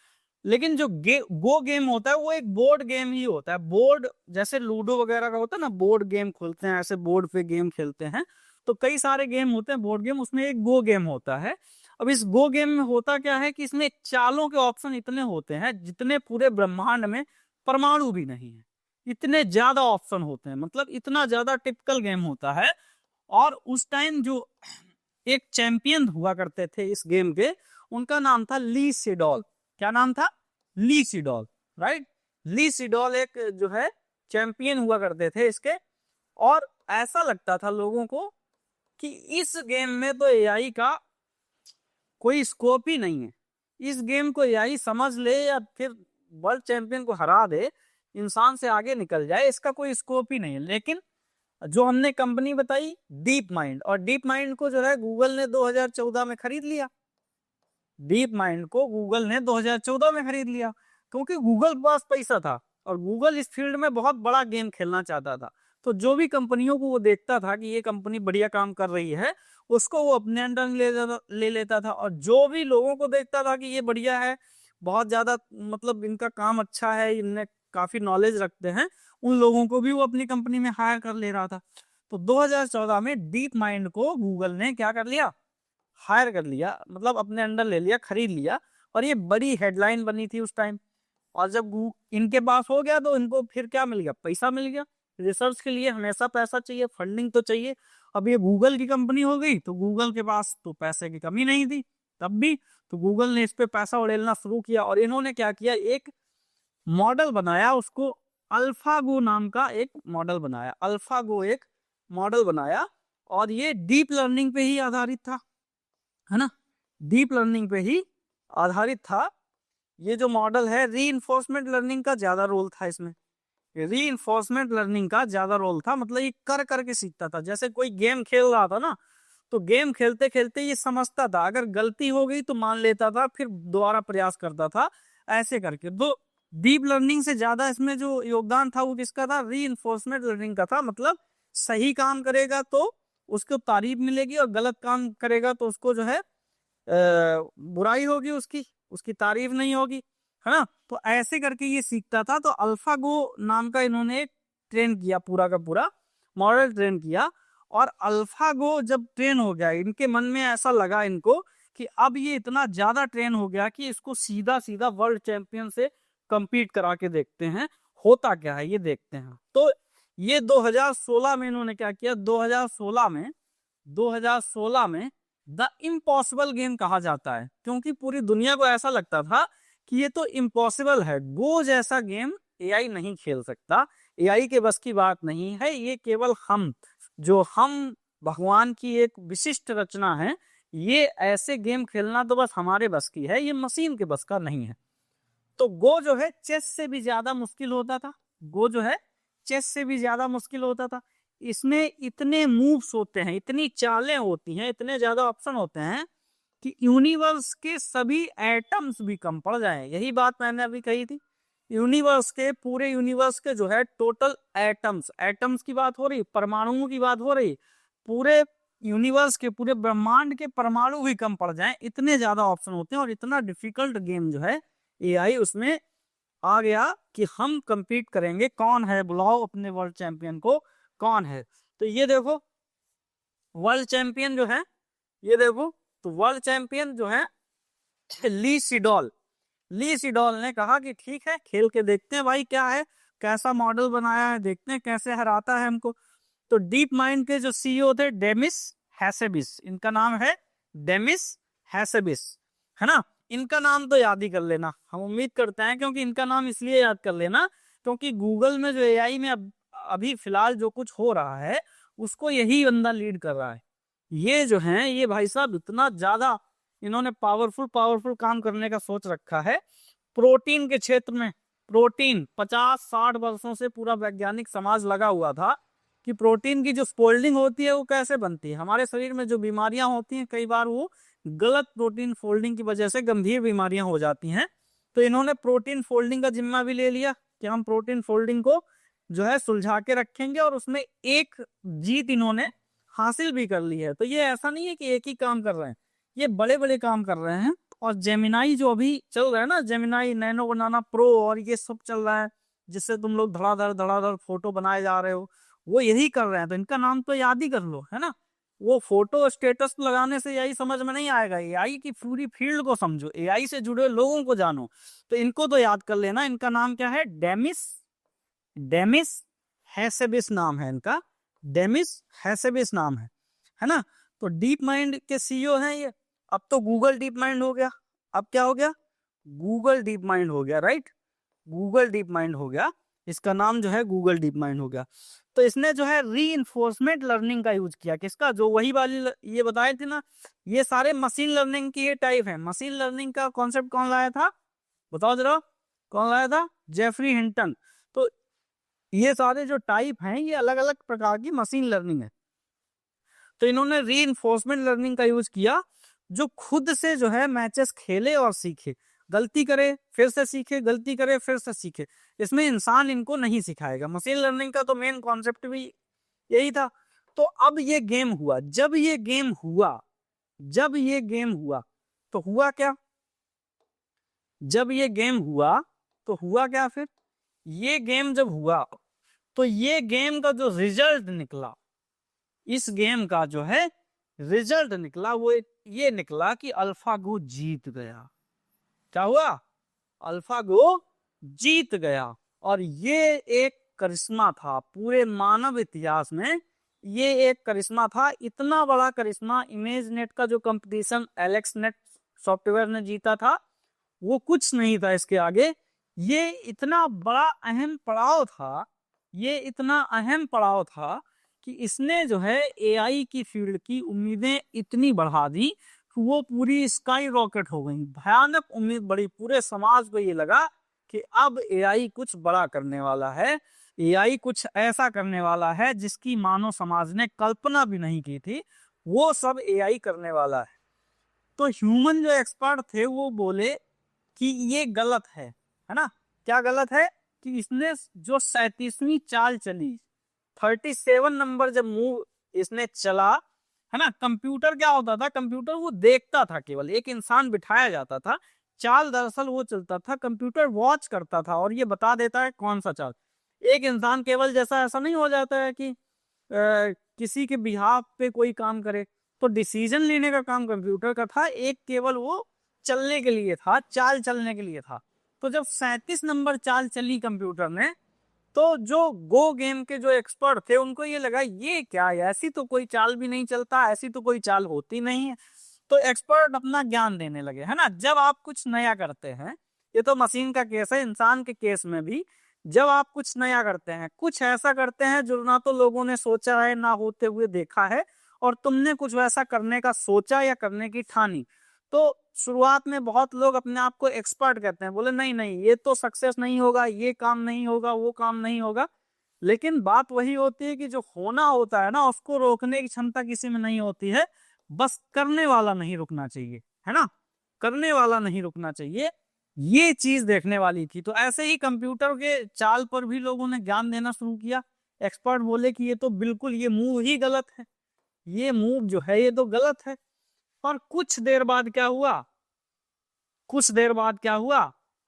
लेकिन जो गो गेम होता है वो एक बोर्ड गेम ही होता है। बोर्ड जैसे लूडो वगैरह का होता है ना, बोर्ड गेम खोलते हैं, ऐसे बोर्ड पे गेम खेलते हैं, तो कई सारे गेम होते हैं बोर्ड गेम, उसमें एक गो गेम होता है। अब इस गो गेम में होता क्या है कि इसमें चालों के ऑप्शन इतने होते हैं जितने पूरे ब्रह्मांड में परमाणु भी नहीं है, इतने ज्यादा ऑप्शन होते हैं, मतलब इतना ज्यादा टिपिकल गेम होता है। और उस टाइम जो एक चैंपियन हुआ करते थे इस गेम के, उनका नाम था ली सेडोल। क्या नाम था? ली सेडोल, राइट। ली सेडोल एक जो है चैंपियन हुआ करते थे इसके। और ऐसा लगता था लोगों को कि इस गेम में तो एआई का कोई स्कोप ही नहीं है, इस गेम को एआई समझ ले या फिर वर्ल्ड चैंपियन को हरा दे, इंसान से आगे निकल जाए, इसका कोई स्कोप ही नहीं है। लेकिन जो हमने कंपनी बताई डीप माइंड, और डीप माइंड को जो है गूगल ने 2014 में खरीद लिया। डीप माइंड को गूगल ने 2014 में खरीद लिया, क्योंकि गूगल के पास पैसा था और गूगल इस फील्ड में बहुत बड़ा गेम खेलना चाहता था। तो जो भी कंपनियों को वो देखता था कि ये कंपनी बढ़िया काम कर रही है, उसको वो अपने अंडर में ले लेता था। और जो भी लोगों को देखता था कि ये बढ़िया है, बहुत ज्यादा मतलब इनका काम अच्छा है, इनने काफी नॉलेज रखते हैं, उन लोगों को भी वो अपनी कंपनी में हायर कर ले रहा था। तो 2014 में डीप माइंड को गूगल ने क्या कर लिया, हायर कर लिया, मतलब अपने अंडर ले लिया, खरीद लिया। और ये बड़ी हेडलाइन बनी थी उस टाइम। और जब इनके पास हो गया तो इनको फिर क्या मिल गया, पैसा मिल गया। रिसर्च के लिए हमेशा पैसा चाहिए, फंडिंग तो चाहिए। अब ये गूगल की कंपनी हो गई तो गूगल के पास तो पैसे की कमी नहीं थी तब भी, तो गूगल ने इस पे पैसा उड़ेलना शुरू किया। और इन्होंने क्या किया, एक मॉडल बनाया, उसको अल्फागो नाम का एक मॉडल बनाया। अल्फागो एक मॉडल बनाया और ये डीप लर्निंग पे ही आधारित था, है ना, डीप लर्निंग पे ही आधारित था। ये जो मॉडल है, रीइंफोर्समेंट लर्निंग का ज्यादा रोल था इसमें, रीइंफोर्समेंट लर्निंग का ज्यादा रोल था। मतलब ये कर करके सीखता था, जैसे कोई गेम खेल रहा था ना, तो गेम खेलते खेलते ये समझता था, अगर गलती हो गई तो मान लेता था, फिर दोबारा प्रयास करता था, ऐसे करके। तो डीप लर्निंग से ज्यादा इसमें जो योगदान था वो किसका था, रीइंफोर्समेंट लर्निंग का था। मतलब सही काम करेगा तो उसको तारीफ मिलेगी, और गलत काम करेगा तो उसको जो है बुराई होगी, उसकी उसकी तारीफ नहीं होगी, है ना। तो ऐसे करके ये सीखता था। तो अल्फागो नाम का इन्होंने ट्रेन किया, पूरा का पूरा मॉडल ट्रेन किया। और अल्फागो जब ट्रेन हो गया, इनके मन में ऐसा लगा इनको कि अब ये इतना ज्यादा ट्रेन हो गया कि इसको सीधा सीधा वर्ल्ड चैंपियन से कंपीट करा के देखते हैं होता क्या है, ये देखते हैं। तो ये 2016 में इन्होंने क्या किया, 2016 में द इम्पॉसिबल गेम कहा जाता है, क्योंकि पूरी दुनिया को ऐसा लगता था कि ये तो इम्पॉसिबल है, गो जैसा गेम एआई नहीं खेल सकता, एआई के बस की बात नहीं है, ये केवल हम भगवान की एक विशिष्ट रचना है, ये ऐसे गेम खेलना तो बस हमारे बस की है, ये मशीन के बस का नहीं है। तो गो जो है चेस से भी ज्यादा मुश्किल होता था, गो जो है चेस से भी ज्यादा मुश्किल होता था। इसमें इतने मूव्स होते हैं, इतनी चालें होती हैं, इतने ज्यादा ऑप्शन होते हैं कि यूनिवर्स के सभी एटम्स भी कम पड़ जाएं। यही बात मैंने अभी कही थी, यूनिवर्स के, पूरे यूनिवर्स के जो है टोटल एटम्स की बात हो रही, परमाणुओं की बात हो रही, पूरे यूनिवर्स के, पूरे ब्रह्मांड के परमाणु भी कम पड़ जाएं, इतने ज्यादा ऑप्शन होते हैं। और इतना डिफिकल्ट गेम जो है एआई उसमें आ गया कि हम compete करेंगे, कौन है बुलाओ अपने वर्ल्ड चैंपियन को, कौन है। तो ये देखो वर्ल्ड चैंपियन जो है, ये देखो, तो वर्ल्ड चैंपियन जो है ली सिडोल, ली सिडोल ने कहा कि ठीक है खेल के देखते हैं भाई क्या है, कैसा मॉडल बनाया है, देखते हैं कैसे हराता है हमको। तो डीप माइंड के जो सीईओ थे डेमिस हैसेबिस, इनका नाम है डेमिस हैसेबिस, है ना। इनका नाम तो याद ही कर लेना, हम उम्मीद करते हैं, क्योंकि इनका नाम इसलिए याद कर लेना क्योंकि गूगल में जो एआई में अभी फिलहाल जो कुछ हो रहा है उसको यही बंदा लीड कर रहा है। ये जो है ये भाई साहब इतना ज्यादा इन्होंने पावरफुल पावरफुल काम करने का सोच रखा है प्रोटीन के क्षेत्र में। प्रोटीन 50-60 वर्षों से पूरा वैज्ञानिक समाज लगा हुआ था कि प्रोटीन की जो फोल्डिंग होती है वो कैसे बनती है, हमारे शरीर में जो बीमारियां होती हैं कई बार वो गलत प्रोटीन फोल्डिंग की वजह से गंभीर बीमारियां हो जाती हैं। तो इन्होंने प्रोटीन फोल्डिंग का जिम्मा भी ले लिया कि हम प्रोटीन फोल्डिंग को जो है सुलझा के रखेंगे, और उसमें एक जीत इन्होंने हासिल भी कर ली है। तो ये ऐसा नहीं है कि एक ही काम कर रहे हैं, ये बड़े बड़े काम कर रहे हैं। और जेमिनाई जो अभी चल रहा है ना, जेमिनाई नैनो बनाना प्रो और ये सब चल रहा है जिससे तुम लोग धड़ाधड़ फोटो बनाए जा रहे हो, वो यही कर रहे हैं। तो इनका नाम तो याद ही कर लो, है ना। वो फोटो स्टेटस लगाने से यही समझ में नहीं आएगा, एआई की पूरी फील्ड को समझो, एआई से जुड़े लोगों को जानो। तो इनको तो याद कर लेना, इनका नाम क्या है, डेमिस डेमिस हैसेबिस नाम है इनका, डेमिस हैसेबिस नाम है ना। तो डीप माइंड के सीईओ हैं ये। अब तो गूगल डीप माइंड हो गया, अब क्या हो गया, गूगल डीप माइंड हो गया, राइट, गूगल डीप माइंड हो गया, इसका नाम जो है गूगल डीप माइंड हो गया। तो इसने जो है री लर्निंग का यूज किया, किसका, जो वही वाली ये बताए थे ना, ये सारे मशीन लर्निंग की ये टाइप है। मशीन लर्निंग का कॉन्सेप्ट कौन लाया था, बताओ जरा, कौन लाया था, जेफरी हिंटन। तो ये सारे जो टाइप हैं ये अलग अलग प्रकार की मशीन लर्निंग है। तो इन्होंने री लर्निंग का यूज किया, जो खुद से जो है मैचेस खेले और सीखे, गलती करे फिर से सीखे, गलती करे फिर से सीखे, इसमें इंसान इनको नहीं सिखाएगा। मशीन लर्निंग का तो मेन कॉन्सेप्ट भी यही था। तो अब ये गेम हुआ, जब ये गेम हुआ, जब ये गेम हुआ तो हुआ क्या, जब ये गेम हुआ तो हुआ क्या, फिर ये गेम जब हुआ तो ये गेम का जो रिजल्ट निकला, इस गेम का जो है रिजल्ट निकला वो ये निकला कि अल्फागो जीत गया। क्या हुआ, अल्फागो जीत गया। और ये एक करिश्मा था पूरे मानव इतिहास में, ये एक करिश्मा था, इतना बड़ा करिश्मा। इमेज नेट का जो कंपटीशन एलेक्स नेट सॉफ्टवेयर ने जीता था वो कुछ नहीं था इसके आगे। ये इतना बड़ा अहम पड़ाव था, ये इतना अहम पड़ाव था कि इसने जो है एआई की फील्ड की उम्मीदें इतनी बढ़ा दी कि वो पूरी स्काई रॉकेट हो गई। भयानक उम्मीद बढ़ी, पूरे समाज को ये लगा कि अब एआई कुछ बड़ा करने वाला है, एआई कुछ ऐसा करने वाला है जिसकी मानव समाज ने कल्पना भी नहीं की थी, वो सब एआई करने वाला है। तो ह्यूमन जो एक्सपर्ट थे वो बोले कि ये गलत है ना। क्या गलत है, कि इसने जो 37वीं चाल चली, 37 नंबर जब मूव इसने चला, है ना। कंप्यूटर क्या होता था, कंप्यूटर वो देखता था, केवल एक इंसान बिठाया जाता था, चाल दरअसल वो चलता था, कंप्यूटर वॉच करता था और ये बता देता है कौन सा चाल। एक इंसान केवल जैसा ऐसा नहीं हो जाता है कि किसी के बिहाफ पे कोई काम करे। तो डिसीजन लेने का काम कंप्यूटर का था, एक केवल वो चलने के लिए था, चाल चलने के लिए था। तो जब 37 नंबर चाल चली कंप्यूटर ने, तो जो गो गेम के जो एक्सपर्ट थे उनको ये लगा ये क्या है, ऐसी तो कोई चाल भी नहीं चलता, ऐसी तो कोई चाल होती नहीं है। तो एक्सपर्ट अपना ज्ञान देने लगे, है ना। जब आप कुछ नया करते हैं, ये तो मशीन का केस है, इंसान के केस में भी जब आप कुछ नया करते हैं, कुछ ऐसा करते हैं जो ना तो लोगों ने सोचा है ना होते हुए देखा है, और तुमने कुछ वैसा करने का सोचा या करने की ठानी, तो शुरुआत में बहुत लोग अपने आप को एक्सपर्ट कहते हैं, बोले नहीं नहीं ये तो सक्सेस नहीं होगा, ये काम नहीं होगा, वो काम नहीं होगा। लेकिन बात वही होती है कि जो होना होता है ना उसको रोकने की क्षमता किसी में नहीं होती है, बस करने वाला नहीं रुकना चाहिए, है ना, करने वाला नहीं रुकना चाहिए, ये चीज देखने वाली थी। तो ऐसे ही कंप्यूटर के चाल पर भी लोगों ने ज्ञान देना शुरू किया। एक्सपर्ट बोले कि ये तो बिल्कुल ये मूव ही गलत है, ये मूव जो है ये तो गलत है। और कुछ देर बाद क्या हुआ, कुछ देर बाद क्या हुआ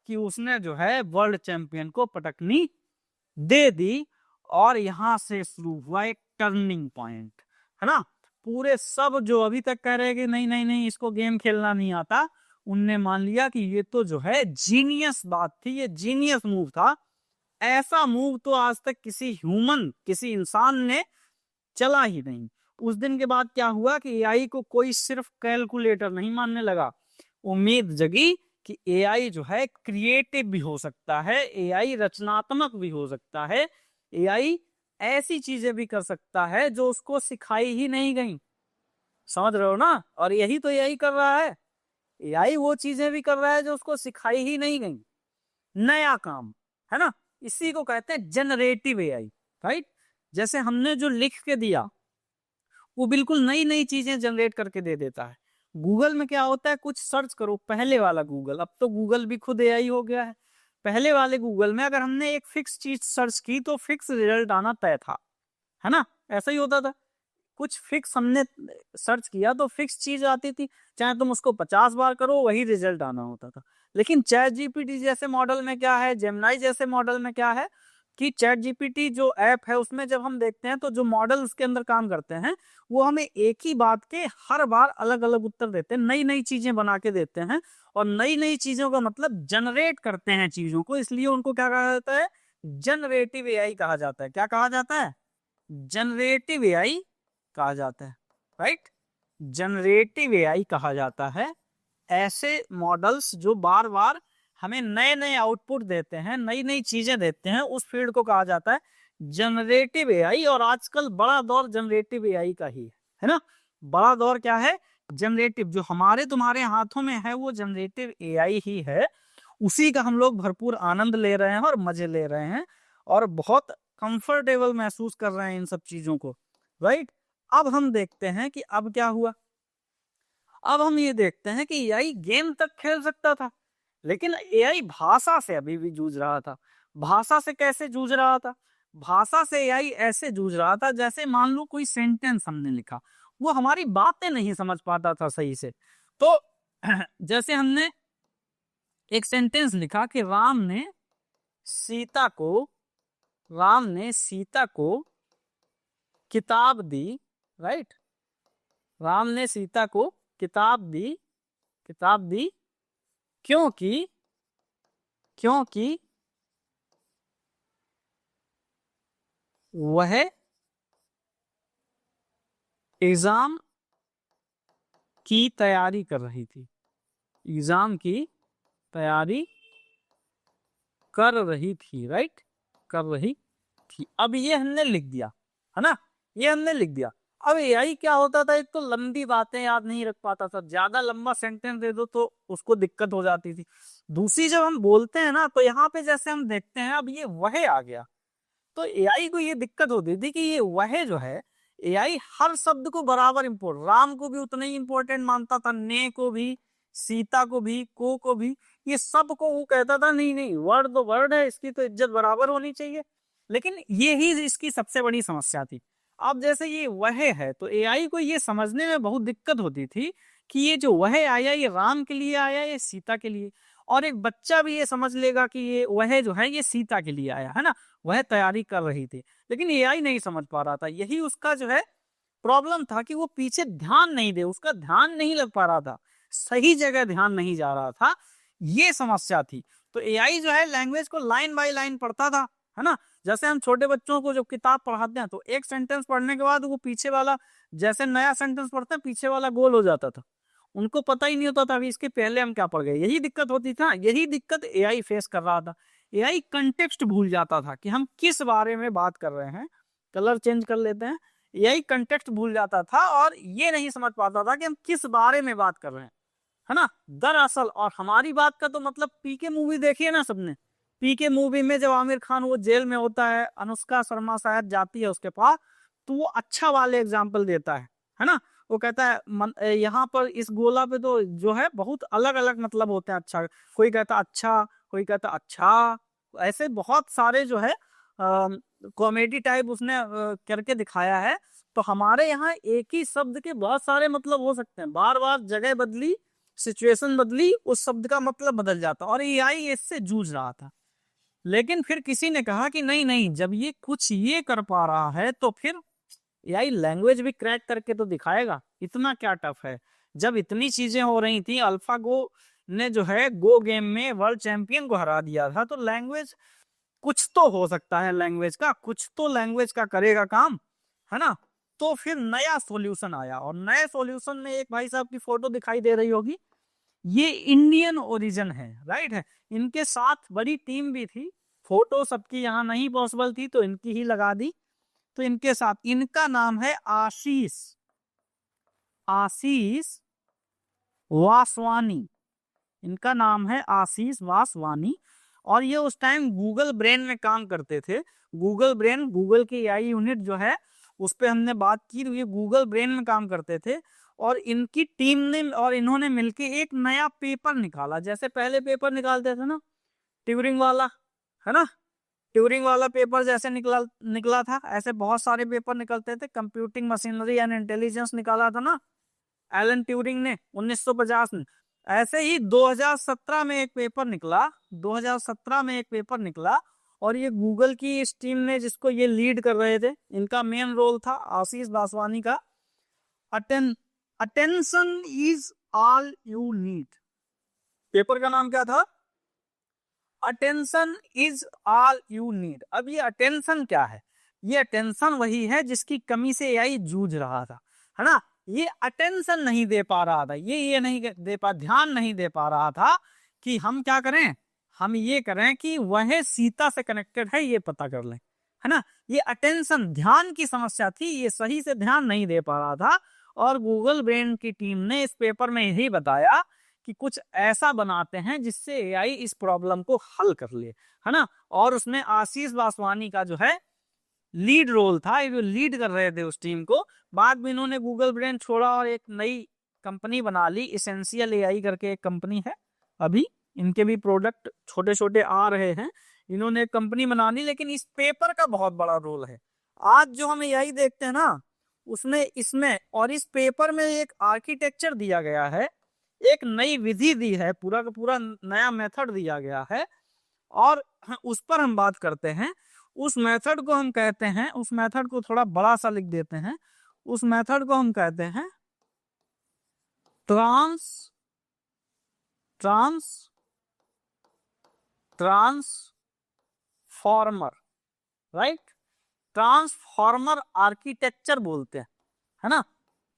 कि उसने जो है वर्ल्ड चैंपियन को पटकनी दे दी। और यहां से शुरू हुआ एक टर्निंग पॉइंट, है ना। पूरे सब जो अभी तक कह रहे हैं कि नहीं नहीं नहीं इसको गेम खेलना नहीं आता, उनने मान लिया कि ये तो जो है जीनियस बात थी, ये जीनियस मूव था। ऐसा मूव तो आज तक किसी ह्यूमन, किसी इंसान ने चला ही नहीं। उस दिन के बाद क्या हुआ कि एआई को कोई सिर्फ कैलकुलेटर नहीं मानने लगा, उम्मीद जगी कि एआई जो है क्रिएटिव भी हो सकता है, एआई रचनात्मक भी हो सकता है, एआई ऐसी चीजें भी कर सकता है जो उसको सिखाई ही नहीं गई। समझ रहे हो ना। और यही तो एआई कर रहा है, एआई वो चीजें भी कर रहा है जो उसको सिखाई ही नहीं गई, नया काम, है ना। इसी को कहते हैं जनरेटिव एआई, राइट। जैसे हमने जो लिख के दिया वो बिल्कुल नई नई चीजें जनरेट करके दे देता है। गूगल में क्या होता है, कुछ सर्च करो, पहले वाला गूगल, अब तो गूगल भी खुद एआई हो गया है। पहले वाले गूगल में अगर हमने एक फिक्स चीज सर्च की तो फिक्स रिजल्ट आना तय था, है ना। ऐसा ही होता था, कुछ फिक्स हमने सर्च किया तो फिक्स चीज आती थी, चाहे तुम उसको 50 बार करो वही रिजल्ट आना होता था। लेकिन चैट जीपीटी जैसे मॉडल में क्या है, जेमिनी जैसे मॉडल में क्या है कि चैट जीपीटी जो ऐप है उसमें जब हम देखते हैं तो जो मॉडल उसके अंदर काम करते हैं वो हमें एक ही बात के हर बार अलग अलग उत्तर देते हैं, नई नई चीजें बना के देते हैं। और नई नई चीजों का मतलब जनरेट करते हैं चीजों को, इसलिए उनको क्या कहा जाता है, जनरेटिव एआई कहा जाता है। क्या कहा जाता है, जनरेटिव एआई कहा जाता है, राइट। जनरेटिव एआई कहा जाता है ऐसे मॉडल्स जो बार बार हमें नए नए आउटपुट देते हैं, नई नई चीजें देते हैं, उस फील्ड को कहा जाता है जनरेटिव एआई। और आजकल बड़ा दौर जनरेटिव एआई का ही है ना। बड़ा दौर क्या है, जनरेटिव, जो हमारे तुम्हारे हाथों में है वो जनरेटिव एआई ही है। उसी का हम लोग भरपूर आनंद ले रहे हैं और मजे ले रहे हैं और बहुत कंफर्टेबल महसूस कर रहे हैं इन सब चीजों को, राइट। अब हम देखते हैं कि अब क्या हुआ। अब हम ये देखते हैं कि एआई गेम तक खेल सकता था, लेकिन एआई भाषा से अभी भी जूझ रहा था। भाषा से कैसे जूझ रहा था, भाषा से एआई ऐसे जूझ रहा था जैसे मान लो कोई सेंटेंस हमने लिखा, वो हमारी बातें नहीं समझ पाता था सही से। तो जैसे हमने एक सेंटेंस लिखा कि सीता को राम ने सीता को किताब दी, राइट। राम ने सीता को किताब दी, किताब दी क्योंकि क्योंकि वह एग्जाम की तैयारी कर रही थी, एग्जाम की तैयारी कर रही थी, राइट, कर रही थी। अब ये हमने लिख दिया, है ना, ये हमने लिख दिया। अब एआई क्या होता था, एक तो लंबी बातें याद नहीं रख पाता था, ज्यादा लंबा सेंटेंस दे दो तो उसको दिक्कत हो जाती थी। दूसरी जब हम बोलते हैं ना तो यहाँ पे जैसे हम देखते हैं अब ये वह आ गया, तो एआई को ये दिक्कत होती थी कि ये वह जो है, एआई हर शब्द को बराबर इम्पोर्टेंट, राम को भी उतना ही इंपॉर्टेंट मानता था, ने को भी, सीता को भी, को भी, ये सब को वो कहता था नहीं नहीं वर्ड तो वर्ड है, इसकी तो इज्जत बराबर होनी चाहिए। लेकिन ये ही इसकी सबसे बड़ी समस्या थी। अब जैसे ये वह है तो एआई को ये समझने में बहुत दिक्कत होती थी कि ये जो वह आया ये राम के लिए आया, ये सीता के लिए। और एक बच्चा भी ये समझ लेगा कि ये वह जो है ये सीता के लिए आया, है ना, वह तैयारी कर रही थी। लेकिन एआई नहीं समझ पा रहा था, यही उसका जो है प्रॉब्लम था कि वो पीछे ध्यान नहीं दे, उसका ध्यान नहीं लग पा रहा था, सही जगह ध्यान नहीं जा रहा था, ये समस्या थी। तो एआई जो है लैंग्वेज को लाइन बाय लाइन पढ़ता था, है ना। जैसे हम छोटे बच्चों को जब किताब पढ़ाते हैं तो एक सेंटेंस पढ़ने के बाद वो पीछे वाला, जैसे नया सेंटेंस पढ़ते हैं पीछे वाला गोल हो जाता था, उनको पता ही नहीं होता था अभी इसके पहले हम क्या पढ़ गए। यही दिक्कत होती थी ना, यही दिक्कत एआई फेस कर रहा था। एआई कंटेक्स्ट भूल जाता था कि हम किस बारे में बात कर रहे हैं, कलर चेंज कर लेते हैं, एआई कंटेक्स्ट भूल जाता था और ये नहीं समझ पाता था कि हम किस बारे में बात कर रहे हैं, है ना। दरअसल और हमारी बात का तो मतलब पीके मूवी देखी है ना सबने, पीके मूवी में जब आमिर खान वो जेल में होता है, अनुष्का शर्मा शायद जाती है उसके पास, तो वो अच्छा वाले एग्जाम्पल देता है ना। वो कहता है यहाँ पर इस गोला पे तो जो है बहुत अलग अलग मतलब होते हैं, अच्छा कोई कहता अच्छा, कोई कहता अच्छा, ऐसे बहुत सारे जो है कॉमेडी टाइप उसने करके दिखाया है। तो हमारे यहाँ एक ही शब्द के बहुत सारे मतलब हो सकते हैं, बार बार जगह बदली, सिचुएशन बदली, उस शब्द का मतलब बदल जाता, और एआई इससे जूझ रहा था। लेकिन फिर किसी ने कहा कि नहीं नहीं, जब ये कुछ ये कर पा रहा है तो फिर एआई लैंग्वेज भी क्रैक करके तो दिखाएगा, इतना क्या टफ है। जब इतनी चीजें हो रही थी, अल्फागो ने जो है गो गेम में वर्ल्ड चैंपियन को हरा दिया था, तो लैंग्वेज कुछ तो हो सकता है, लैंग्वेज का कुछ तो लैंग्वेज का करेगा काम, है ना। तो फिर नया सॉल्यूशन आया, और नए सॉल्यूशन में एक भाई साहब की फोटो दिखाई दे रही होगी, ये इंडियन ओरिजिन है, राइट है। इनके साथ बड़ी टीम भी थी, फोटो सबकी यहाँ नहीं पॉसिबल थी तो इनकी ही लगा दी। तो इनके साथ, इनका नाम है आशीष, आशीष वासवानी, इनका नाम है आशीष वासवानी। और ये उस टाइम गूगल ब्रेन में काम करते थे। गूगल ब्रेन, गूगल की एआई यूनिट जो है उस पर हमने बात की, तो ये गूगल ब्रेन में काम करते थे। और इनकी टीम ने और इन्होंने मिलके एक नया पेपर निकाला। जैसे पहले पेपर निकालते थे ना, ट्यूरिंग वाला, है ना, ट्यूरिंग वाला पेपर जैसे निकला निकला था, ऐसे बहुत सारे पेपर निकलते थे। कंप्यूटिंग मशीनरी एंड इंटेलिजेंस निकाला था ना एलन ट्यूरिंग ने 1950 में। ऐसे ही 2017 में एक पेपर निकला, 2017 में एक पेपर निकला, और ये गूगल की इस टीम ने, जिसको ये लीड कर रहे थे, इनका मेन रोल था आशीष वासवानी का, attention is all you need. Paper का नाम क्या था? Attention is all you need. अब ये अटेंशन क्या है? ये अटेंशन वही है जिसकी कमी से एआई जूझ रहा था, है ना। ये अटेंशन नहीं दे पा रहा था, ये नहीं दे पा ध्यान नहीं दे पा रहा था कि हम क्या करें, हम ये करें कि वह सीता से कनेक्टेड है ये पता कर लें, है ना। ये अटेंशन, ध्यान की समस्या थी, ये सही से ध्यान नहीं दे पा रहा था। और गूगल ब्रेन की टीम ने इस पेपर में यही बताया कि कुछ ऐसा बनाते हैं जिससे एआई इस प्रॉब्लम को हल कर ले, है ना। और उसमें आशीष वासवानी का जो है लीड रोल था, ये लीड कर रहे थे उस टीम को। बाद में इन्होंने गूगल ब्रेन छोड़ा और एक नई कंपनी बना ली, एसेंशियल एआई करके एक कंपनी है। अभी इनके भी प्रोडक्ट छोटे छोटे आ रहे हैं, इन्होंने एक कंपनी बना ली। लेकिन इस पेपर का बहुत बड़ा रोल है। आज जो हम एआई देखते हैं ना, उसमें, इसमें और इस पेपर में एक आर्किटेक्चर दिया गया है, एक नई विधि दी है, पूरा का पूरा नया मेथड दिया गया है। और उस पर हम बात करते हैं। उस मेथड को हम कहते हैं, उस मेथड को थोड़ा बड़ा सा लिख देते हैं, उस मेथड को हम कहते हैं ट्रांसफॉर्मर, राइट। ट्रांसफॉर्मर आर्किटेक्चर बोलते हैं, है ना,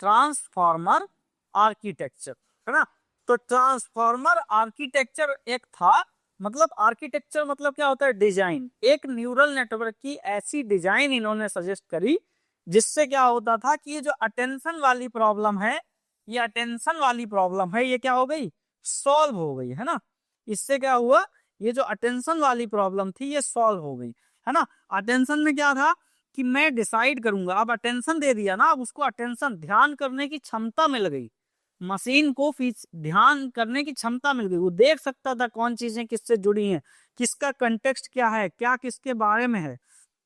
ट्रांसफॉर्मर आर्किटेक्चर, है ना। तो ट्रांसफॉर्मर आर्किटेक्चर एक था, मतलब आर्किटेक्चर मतलब क्या होता है? डिजाइन। एक न्यूरल नेटवर्क की ऐसी डिजाइन इन्होंने सजेस्ट करी जिससे क्या होता था कि ये जो अटेंशन वाली प्रॉब्लम है, ये अटेंशन वाली प्रॉब्लम है, ये क्या हो गई? सॉल्व हो गई, है ना। इससे क्या हुआ? ये जो अटेंशन वाली प्रॉब्लम थी ये सॉल्व हो गई, है ना। अटेंशन में क्या था कि मैं डिसाइड करूंगा, अब अटेंशन दे दिया ना, अब उसको अटेंशन, ध्यान करने की क्षमता मिल गई, मशीन को ध्यान करने की क्षमता मिल गई। वो देख सकता था कौन चीजें किससे जुड़ी हैं, किसका कंटेक्स्ट क्या है, क्या किसके बारे में है।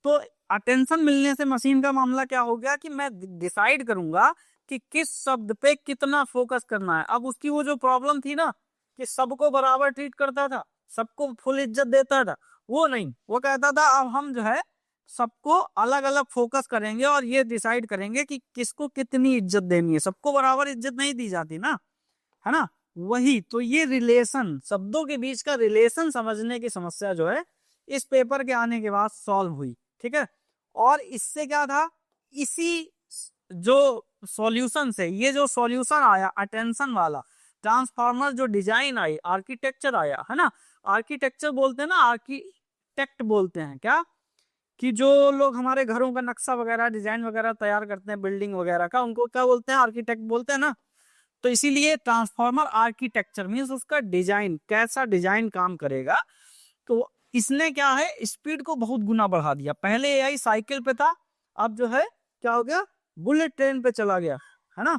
तो अटेंशन मिलने से मशीन का मामला क्या हो गया कि मैं डिसाइड करूंगा कि किस शब्द पे कितना फोकस करना है। अब उसकी वो जो प्रॉब्लम थी ना कि सबको बराबर ट्रीट करता था, सबको फुल इज्जत देता था, वो नहीं, वो कहता था अब हम जो है सबको अलग अलग फोकस करेंगे और ये डिसाइड करेंगे कि किसको कितनी इज्जत देनी है। सबको बराबर इज्जत नहीं दी जाती ना, है ना। वही तो, ये रिलेशन, शब्दों के बीच का रिलेशन समझने की समस्या जो है इस पेपर के आने के बाद सॉल्व हुई, ठीक है। और इससे क्या था, इसी जो सॉल्यूशन से, ये जो सॉल्यूशन आया अटेंशन वाला, ट्रांसफार्मर जो डिजाइन आई, आर्किटेक्चर आया, है ना। आर्किटेक्चर बोलते हैं ना, आर्किटेक्ट बोलते हैं क्या, कि जो लोग हमारे घरों का नक्शा वगैरह, डिजाइन वगैरह तैयार करते हैं, बिल्डिंग वगैरह का, उनको क्या बोलते हैं? आर्किटेक्ट बोलते हैं ना। तो इसीलिए ट्रांसफॉर्मर आर्किटेक्चर मीन्स उसका डिजाइन, कैसा डिजाइन काम करेगा। तो इसने क्या है, स्पीड को बहुत गुना बढ़ा दिया। पहले एआई साइकिल पे था, अब जो है क्या हो गया, बुलेट ट्रेन पे चला गया, है ना।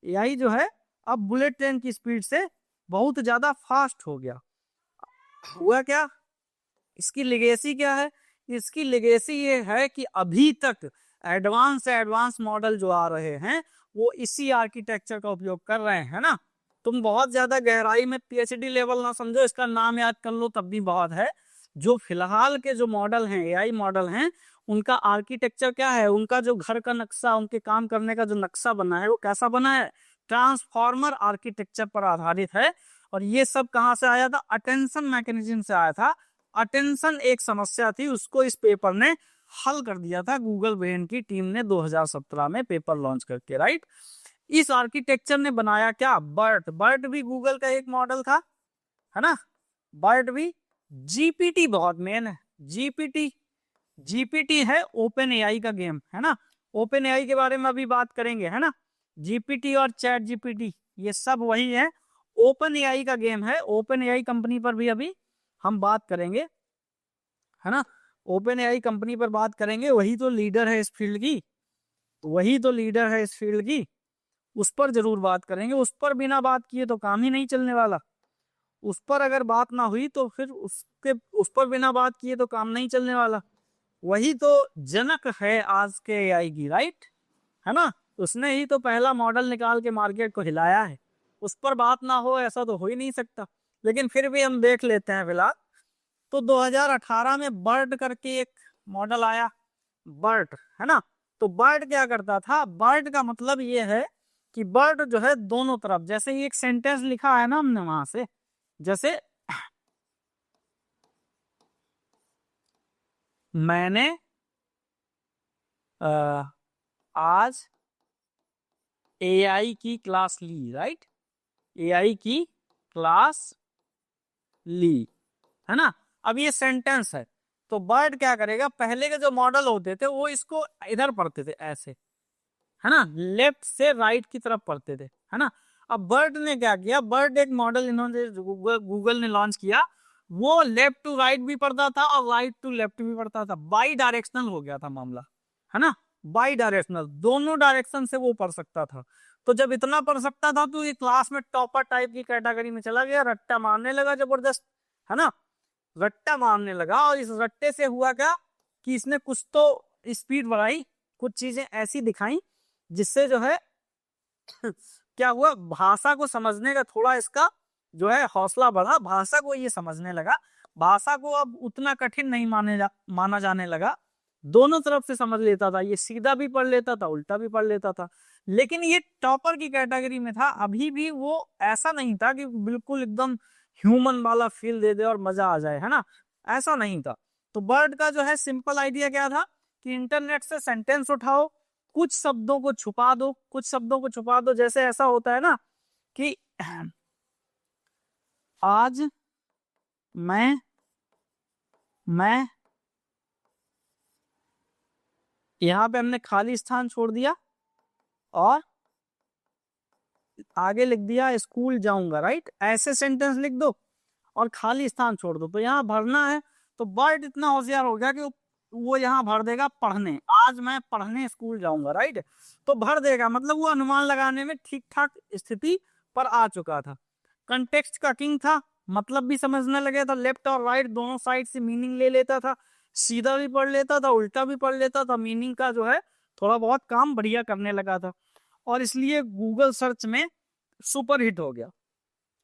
एआई जो है अब बुलेट ट्रेन की स्पीड से बहुत ज्यादा फास्ट हो गया। हुआ क्या, इसकी लेगेसी क्या है? इसकी लेगेसी ये है कि अभी तक एडवांस से एडवांस मॉडल जो आ रहे हैं वो इसी आर्किटेक्चर का उपयोग कर रहे हैं ना। तुम बहुत ज्यादा गहराई में पीएचडी लेवल ना समझो, इसका नाम याद कर लो तब भी बहुत है। जो फिलहाल के जो मॉडल हैं, एआई मॉडल हैं, उनका आर्किटेक्चर क्या है, उनका जो घर का नक्शा, उनके काम करने का जो नक्शा बना है वो कैसा बना है, ट्रांसफॉर्मर आर्किटेक्चर पर आधारित है। और ये सब कहाँ से आया था, अटेंशन मैकेनिज्म से आया था। अटेंशन एक समस्या थी, उसको इस पेपर ने हल कर दिया था, गूगल ब्रेन की टीम ने 2017 में पेपर लॉन्च करके, राइट। इस आर्किटेक्चर ने बनाया क्या, बर्ट। बर्ट भी गूगल का एक मॉडल था, है ना, बर्ट भी। जीपीटी बहुत मेन है, जीपीटी। जीपीटी है ओपन एआई का गेम, है ना, ओपन एआई के बारे में अभी बात करेंगे, है ना। जीपीटी और चैट जीपीटी ये सब वही है, ओपन एआई का गेम है। ओपन एआई कंपनी पर भी अभी हम बात करेंगे, है ना, ओपन एआई कंपनी पर बात करेंगे, वही तो लीडर है इस फील्ड की, वही तो लीडर है इस फील्ड की, उस पर जरूर बात करेंगे। उस पर बिना बात किए तो काम ही नहीं चलने वाला, उस पर अगर बात ना हुई तो फिर उस पर बिना बात किए तो काम नहीं चलने वाला। वही तो जनक है आज के एआई की, राइट, है ना। उसने ही तो पहला मॉडल निकाल के मार्केट को हिलाया है, उस पर बात ना हो ऐसा तो हो ही नहीं सकता। लेकिन फिर भी हम देख लेते हैं फिलहाल। तो 2018 में बर्ड करके एक मॉडल आया, बर्ड, है ना। तो बर्ड क्या करता था, बर्ड का मतलब ये है कि बर्ड जो है दोनों तरफ, जैसे ये एक सेंटेंस लिखा है ना हमने वहां से, जैसे मैंने आज एआई की क्लास ली, राइट, एआई की क्लास ली, है ना। अब ये सेंटेंस है, तो बर्ड क्या करेगा, पहले के जो मॉडल होते थे वो इसको इधर पढ़ते थे ऐसे, है ना, लेफ्ट से राइट की तरफ पढ़ते थे, है ना। अब बर्ड ने क्या किया, बर्ड एक मॉडल इन्होंने गूगल ने लॉन्च किया, वो लेफ्ट टू राइट भी पढ़ता था और राइट टू लेफ्ट भी पढ़ता था, बाई डायरेक्शनल हो गया था मामला, है ना, बाई डायरेक्शनल, दोनों डायरेक्शन से वो पढ़ सकता था। तो जब इतना पढ़ सकता था तो ये क्लास में टॉपर टाइप की कैटेगरी में चला गया, रट्टा मारने लगा जबरदस्त, है ना, रट्टा मारने लगा। और इस रट्टे से हुआ क्या कि इसने कुछ तो स्पीड बढ़ाई, कुछ चीजें ऐसी दिखाई जिससे जो है क्या हुआ, भाषा को समझने का थोड़ा इसका जो है हौसला बढ़ा, भाषा को ये समझने लगा, भाषा को अब उतना कठिन नहीं माना जाने लगा, दोनों तरफ से समझ लेता था, ये सीधा भी पढ़ लेता था, उल्टा भी पढ़ लेता था। लेकिन ये टॉपर की कैटेगरी में था, अभी भी वो ऐसा नहीं था कि बिल्कुल एकदम ह्यूमन वाला फील दे दे और मजा आ जाए, है ना, ऐसा नहीं था। तो बर्ड का जो है सिंपल आइडिया क्या था कि इंटरनेट से सेंटेंस उठाओ, कुछ शब्दों को छुपा दो, कुछ शब्दों को छुपा दो, जैसे ऐसा होता है ना कि आज मैं यहाँ पे हमने खाली स्थान छोड़ दिया और आगे लिख दिया स्कूल जाऊंगा, राइट, ऐसे सेंटेंस लिख दो और खाली स्थान छोड़ दो, तो यहाँ भरना है। तो बर्ड इतना होशियार हो गया कि वो यहाँ भर देगा पढ़ने, आज मैं पढ़ने स्कूल जाऊंगा, राइट, तो भर देगा, मतलब वो अनुमान लगाने में ठीक ठाक स्थिति पर आ चुका था। कंटेक्स्ट का किंग था, मतलब भी समझने लगे था, लेफ्ट और राइट दोनों साइड से मीनिंग ले लेता था, सीधा भी पढ़ लेता था, उल्टा भी पढ़ लेता था, मीनिंग का जो है थोड़ा बहुत काम बढ़िया करने लगा था, और इसलिए गूगल सर्च में सुपर हिट हो गया।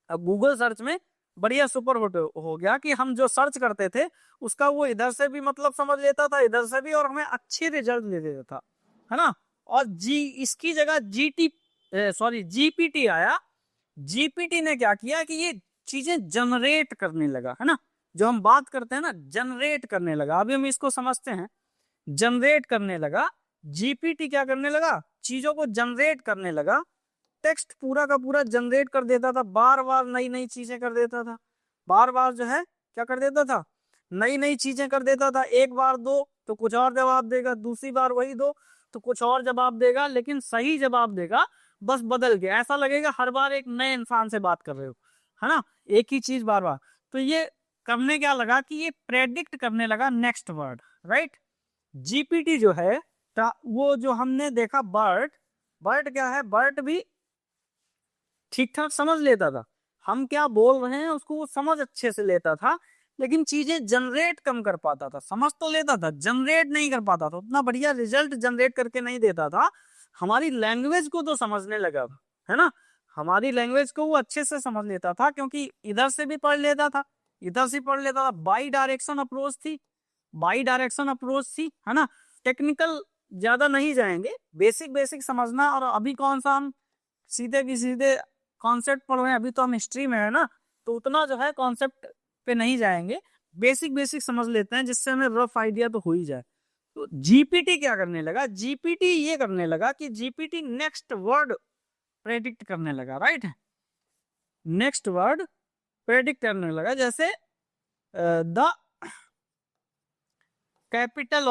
अब गूगल सर्च में बढ़िया सुपर हिट हो गया कि हम जो सर्च करते थे उसका वो इधर से भी मतलब समझ लेता था, इधर से भी, और हमें अच्छे रिजल्ट दे देता था, है ना। और इसकी जगह जीपीटी आया। जीपीटी ने क्या किया कि ये चीजें जनरेट करने लगा, है ना, जो हम बात करते हैं ना, जनरेट करने लगा। अभी हम इसको समझते हैं, जनरेट करने लगा। जीपीटी क्या करने लगा, चीजों को जनरेट करने लगा, टेक्स्ट पूरा का पूरा जनरेट कर देता था, बार बार नई नई चीजें कर देता था, बार बार जो है क्या कर देता था, नई नई चीजें कर देता था। एक बार दो तो कुछ और जवाब देगा, दूसरी बार वही दो तो कुछ और जवाब देगा, लेकिन सही जवाब देगा, बस बदल के, ऐसा लगेगा हर बार एक नए इंसान से बात कर रहे हो, है ना, एक ही चीज बार बार। तो ये करने क्या लगा कि ये प्रेडिक्ट करने लगा नेक्स्ट वर्ड, राइट। जीपीटी जो है वो जो हमने देखा बर्ड, बर्ड क्या है, बर्ड भी ठीक ठाक समझ लेता था, हम क्या बोल रहे हैं उसको वो समझ अच्छे से लेता था, लेकिन चीजें जनरेट कम कर पाता था, समझ तो लेता था, जनरेट नहीं कर पाता था, उतना बढ़िया रिजल्ट जनरेट करके नहीं देता था। हमारी लैंग्वेज को तो समझने लगा, है ना, हमारी लैंग्वेज को वो अच्छे से समझ लेता था, क्योंकि इधर से भी पढ़ लेता था, इधर से पढ़ लेता था। बाई डायरेक्शन अप्रोच थी, बाई डायरेक्शन अप्रोच थी, है ना। टेक्निकल ज्यादा नहीं जाएंगे, बेसिक बेसिक समझना। और अभी कौन सा हम सीधे की सीधे कॉन्सेप्ट पढ़ रहे हैं, अभी तो हम हिस्ट्री में है ना, तो उतना जो है कॉन्सेप्ट पे नहीं जाएंगे, बेसिक बेसिक समझ लेते हैं, जिससे हमें रफ आइडिया तो हो ही जाए। तो जीपीटी क्या करने लगा, जीपीटी ये करने लगा कि जीपीटी नेक्स्ट वर्ड प्रेडिक्ट करने लगा, राइट। नेक्स्ट वर्ड प्रेडिक्ट करने लगा, जैसे the capital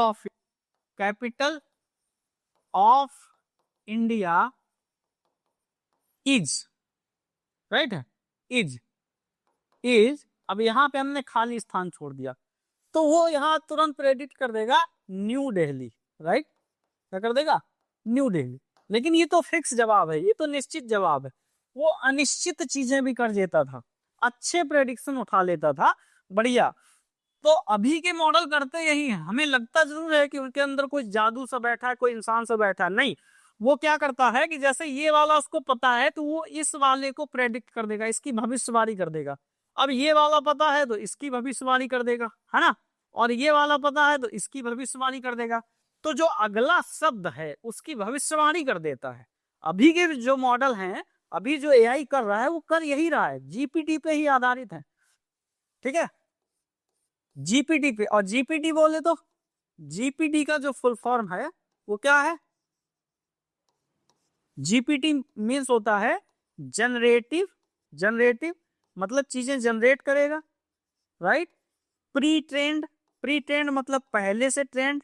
of India is, right है, इज। अब यहाँ पे हमने खाली स्थान छोड़ दिया, तो वो यहाँ तुरंत प्रेडिक्ट कर देगा न्यू दिल्ली, राइट। क्या कर देगा, न्यू दिल्ली। लेकिन ये तो फिक्स जवाब है, ये तो निश्चित जवाब है। वो अनिश्चित चीजें भी कर देता था, अच्छे प्रेडिक्शन उठा लेता था, बढ़िया। तो अभी के मॉडल करते यही है। हमें लगता जरूर है कि उनके अंदर कोई जादू सा बैठा है, कोई इंसान सा बैठा है, नहीं। वो क्या करता है कि जैसे ये वाला उसको पता है, तो वो इस वाले को प्रेडिक्ट कर देगा, इसकी भविष्यवाणी कर देगा। अब ये वाला पता है तो इसकी भविष्यवाणी कर देगा, है ना। और ये वाला पता है तो इसकी भविष्यवाणी कर देगा। तो जो अगला शब्द है उसकी भविष्यवाणी कर देता है। अभी के जो मॉडल हैं, अभी जो एआई कर रहा है, वो कर यही रहा है, जीपीटी पे ही आधारित है, ठीक है, जीपीटी पे। और जीपीटी बोले तो जीपीटी का जो फुल फॉर्म है वो क्या है, जीपीटी मीन्स होता है जनरेटिव मतलब चीजें जनरेट करेगा, राइट। प्री ट्रेंड मतलब पहले से ट्रेंड,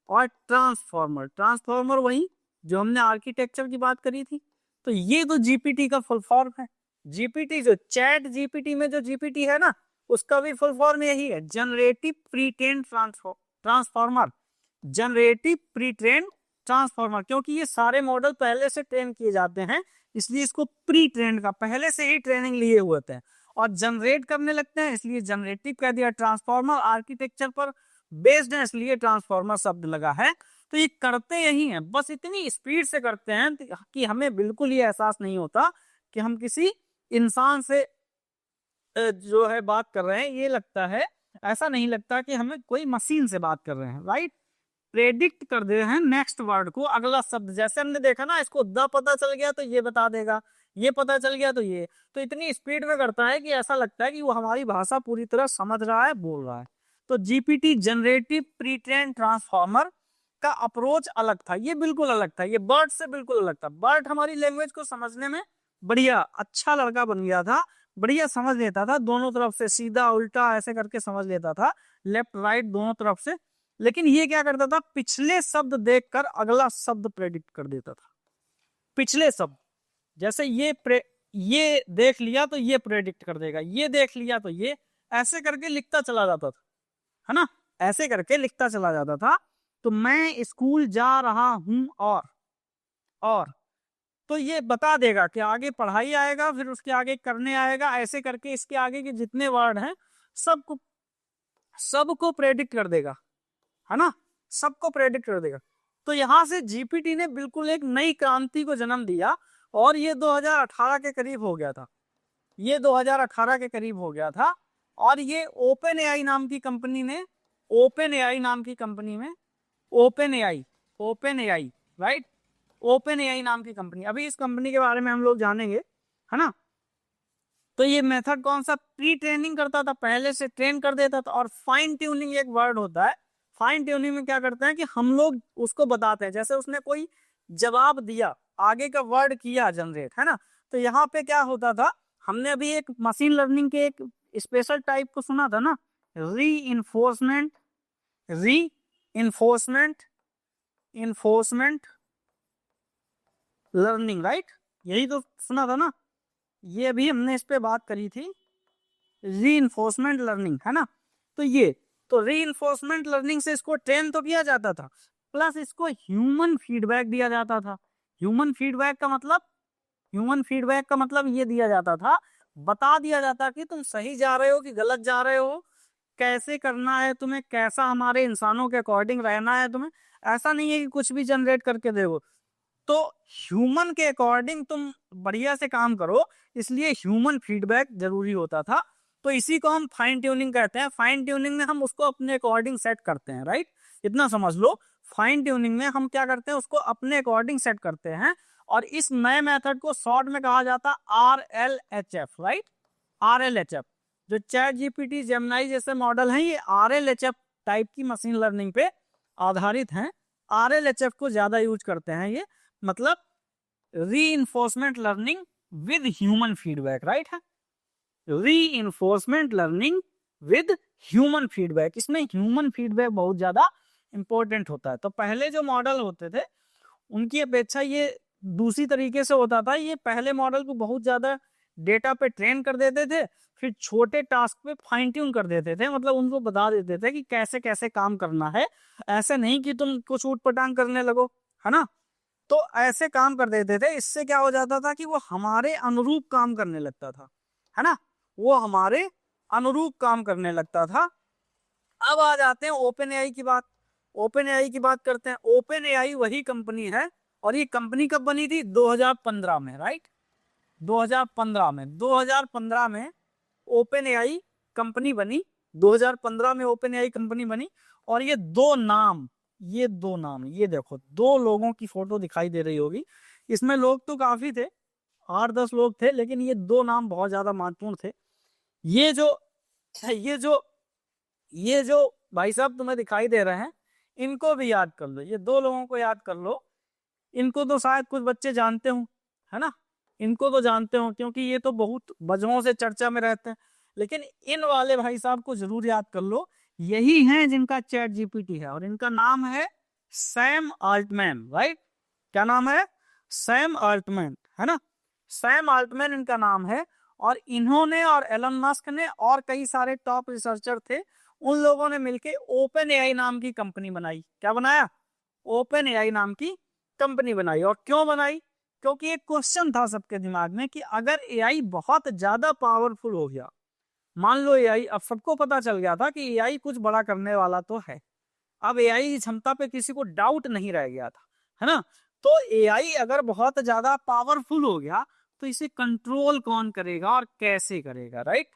और ट्रांसफॉर्मर वही जो हमने आर्किटेक्चर की बात करी थी। तो ये तो जीपीटी का फुल फॉर्म है। जीपीटी जो चैट जीपीटी में जो जीपीटी है ना, उसका भी फुल फॉर्म यही है, generative pre trend transformer, generative pre trend transformer. क्योंकि ये सारे मॉडल पहले से ट्रेन किए जाते हैं, इसलिए इसको प्री ट्रेंड का, पहले से ही ट्रेनिंग लिए हुए थे, और जनरेट करने लगते हैं, इसलिए जनरेटिव कह दिया। ट्रांसफॉर्मर आर्किटेक्चर पर बेस्ड है, इसलिए ट्रांसफॉर्मर शब्द लगा है। तो ये करते यही हैं, बस इतनी स्पीड से करते हैं कि हमें बिल्कुल ये एहसास नहीं होता कि हम किसी इंसान से जो है बात कर रहे हैं। ये लगता है, ऐसा नहीं लगता कि हमें कोई मशीन से बात कर रहे हैं, राइट। प्रेडिक्ट कर दे हैं नेक्स्ट वर्ड को, अगला शब्द। जैसे हमने देखा ना, इसको द पता चल गया तो ये बता देगा, ये पता चल गया तो ये। तो इतनी स्पीड में करता है कि ऐसा लगता है कि वो हमारी भाषा पूरी तरह समझ रहा है, बोल रहा है। तो GPT generative pre train transformer का अप्रोच अलग था, ये बिल्कुल अलग था, ये बर्ड से बिल्कुल अलग था। बर्ड हमारी लैंग्वेज को समझने में बढ़िया अच्छा लड़का बन गया था, बढ़िया समझ लेता था, दोनों तरफ से सीधा उल्टा ऐसे करके समझ लेता था, लेफ्ट राइट दोनों तरफ से। लेकिन ये क्या करता था, पिछले शब्द देखकर अगला शब्द प्रेडिक्ट कर देता था। पिछले शब्द, जैसे ये देख लिया तो ये प्रेडिक्ट कर देगा, ये देख लिया तो ये, ऐसे करके लिखता चला जाता था, है ना, ऐसे करके लिखता चला जाता था। तो मैं स्कूल जा रहा हूं, और तो ये बता देगा कि आगे पढ़ाई आएगा, फिर उसके आगे करने आएगा, ऐसे करके इसके आगे के जितने वर्ड हैं सबको प्रेडिक्ट कर देगा, है ना, सबको प्रेडिक्ट कर देगा। तो यहां से जीपीटी ने बिल्कुल एक नई क्रांति को जन्म दिया, और ये 2018 के करीब हो गया था, ये 2018 के करीब हो गया था। और ये ओपन एआई नाम की कंपनी में, open AI, right, open AI नाम की कंपनी। अभी इस कंपनी के बारे में हम लोग जानेंगे, है ना। तो ये मेथड कौन सा, प्री ट्रेनिंग करता था, पहले से ट्रेन कर देता था। और फाइन ट्यूनिंग एक वर्ड होता है, फाइन ट्यूनिंग में क्या करते हैं कि हम लोग उसको बताते हैं, जैसे उसने कोई जवाब दिया, आगे का वर्ड किया जनरेट, है ना। तो यहाँ पे क्या होता था, हमने अभी एक मशीन लर्निंग के एक स्पेशल टाइप को सुना था ना, री इन्फोर्समेंट लर्निंग, राइट, यही तो सुना था ना। ये अभी हमने इस पे बात करी थी, रीइंफोर्समेंट लर्निंग, है ना। तो ये तो रीइंफोर्समेंट लर्निंग से इसको ट्रेन तो किया जाता था, प्लस इसको ह्यूमन फीडबैक दिया जाता था। ह्यूमन फीडबैक का मतलब ये दिया जाता था, बता दिया जाता कि तुम सही जा रहे हो कि गलत जा रहे हो, कैसे करना है तुम्हें, कैसा हमारे इंसानों के अकॉर्डिंग रहना है तुम्हें। ऐसा नहीं है कि कुछ भी जनरेट करके देखो। तो ह्यूमन के अकॉर्डिंग तुम बढ़िया से काम करो, इसलिए ह्यूमन फीडबैक जरूरी होता था। तो इसी को हम फाइन ट्यूनिंग कहते हैं। फाइन ट्यूनिंग में हम उसको अपने अकॉर्डिंग सेट करते हैं, राइट। इतना समझ लो, फाइन ट्यूनिंग में हम क्या करते हैं, उसको अपने अकॉर्डिंग सेट करते हैं। और इस नए मेथड को शॉर्ट में कहा जाता है RLHF, राइट। RLHF जो चैट जीपीटी, जेमिनी जैसे मॉडल हैं, ये RLHF टाइप की मशीन लर्निंग पे आधारित हैं। RLHF को ज्यादा यूज करते हैं ये, मतलब reinforcement learning with human feedback, right है। Reinforcement learning with human feedback, इसमें ह्यूमन फीडबैक बहुत ज्यादा इंपॉर्टेंट होता है। तो पहले जो मॉडल होते थे उनकी अपेक्षा ये दूसरी तरीके से होता था। ये पहले मॉडल को बहुत ज्यादा डेटा पे ट्रेन कर देते थे, फिर छोटे टास्क पे फाइन ट्यून कर देते थे, मतलब उनको बता देते थे कि कैसे कैसे काम करना है। ऐसे नहीं कि तुम कुछ ऊट पटांग करने लगो, है ना। तो ऐसे काम कर देते थे, इससे क्या हो जाता था कि वो हमारे अनुरूप काम करने लगता था, है ना। वो हमारे अनुरूप काम करने लगता था। अब आ जाते हैं ओपन एआई की बात। ओपन एआई की बात करते हैं। ओपन एआई वही कंपनी है, और ये कंपनी कब बनी थी? 2015 में, राइट। 2015 में ओपन एआई कंपनी बनी। 2015 में ओपन एआई कंपनी बनी। और ये दो नाम, ये देखो, दो लोगों की फोटो दिखाई दे रही होगी। इसमें लोग तो काफी थे, 8-10 लोग थे, लेकिन ये दो नाम बहुत ज्यादा महत्वपूर्ण थे। ये जो ये जो ये जो भाई साहब तुम्हें दिखाई दे रहे हैं, इनको भी याद कर लो। ये दो लोगों को याद कर लो। इनको तो शायद कुछ बच्चे जानते हो, है ना। इनको तो जानते हो क्योंकि ये तो बहुत वजहों से चर्चा में रहते हैं। लेकिन इन वाले भाई साहब को जरूर याद कर लो। यही हैं जिनका चैट जीपीटी है, और इनका नाम है सैम आल्टमैन, राइट। क्या नाम है? सैम आल्टमैन, है ना। सैम आल्टमैन इनका नाम है। और इन्होंने और एलन मस्क ने और कई सारे टॉप रिसर्चर थे, उन लोगों ने मिलकर ओपन एआई नाम की कंपनी बनाई। क्या बनाया? ओपन एआई नाम की कंपनी बनाई। और क्यों बनाई? क्योंकि एक क्वेश्चन था सबके दिमाग में कि अगर एआई बहुत ज्यादा पावरफुल हो गया, मान लो एआई, अब सबको पता चल गया था कि एआई कुछ बड़ा करने वाला तो है। अब एआई की क्षमता पे किसी को डाउट नहीं रह गया था, है ना। तो एआई अगर बहुत ज्यादा पावरफुल हो गया तो इसे कंट्रोल कौन करेगा और कैसे करेगा, राइट।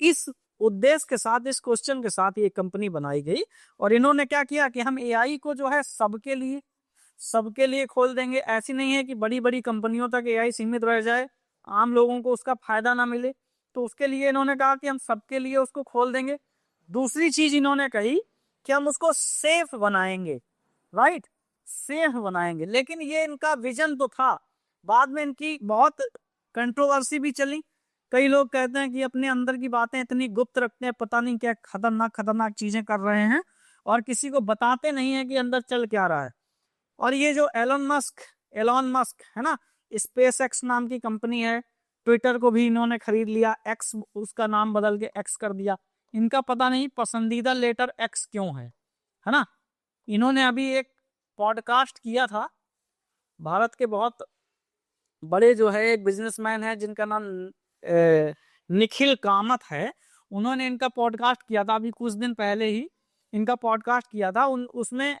इस उद्देश्य के साथ, इस क्वेश्चन के साथ ये कंपनी बनाई गई। और इन्होंने क्या किया कि हम एआई को जो है सबके लिए खोल देंगे। ऐसी नहीं है कि बड़ी बड़ी कंपनियों तक एआई सीमित रह जाए, आम लोगों को उसका फायदा ना मिले। तो उसके लिए इन्होंने कहा कि हम सबके लिए उसको खोल देंगे। दूसरी चीज इन्होंने कही कि हम उसको सेफ बनाएंगे, राइट, सेफ बनाएंगे। लेकिन ये इनका विजन तो था, बाद में इनकी बहुत कंट्रोवर्सी भी चली। कई लोग कहते हैं कि अपने अंदर की बातें इतनी गुप्त रखते हैं, पता नहीं क्या खतरनाक खतरनाक चीजें कर रहे हैं, और किसी को बताते नहीं है कि अंदर चल क्या रहा है। और ये जो एलॉन मस्क है ना, स्पेस एक्स नाम की कंपनी है, ट्विटर को भी इन्होंने खरीद लिया, एक्स उसका नाम बदल के एक्स कर दिया। इनका पता नहीं पसंदीदा लेटर एक्स क्यों है ना। इन्होंने अभी एक पॉडकास्ट किया था, भारत के बहुत बड़े जो है एक बिजनेसमैन है जिनका नाम निखिल कामत है। उन्होंने इनका पॉडकास्ट किया था अभी कुछ दिन पहले ही, इनका पॉडकास्ट किया था। उसमें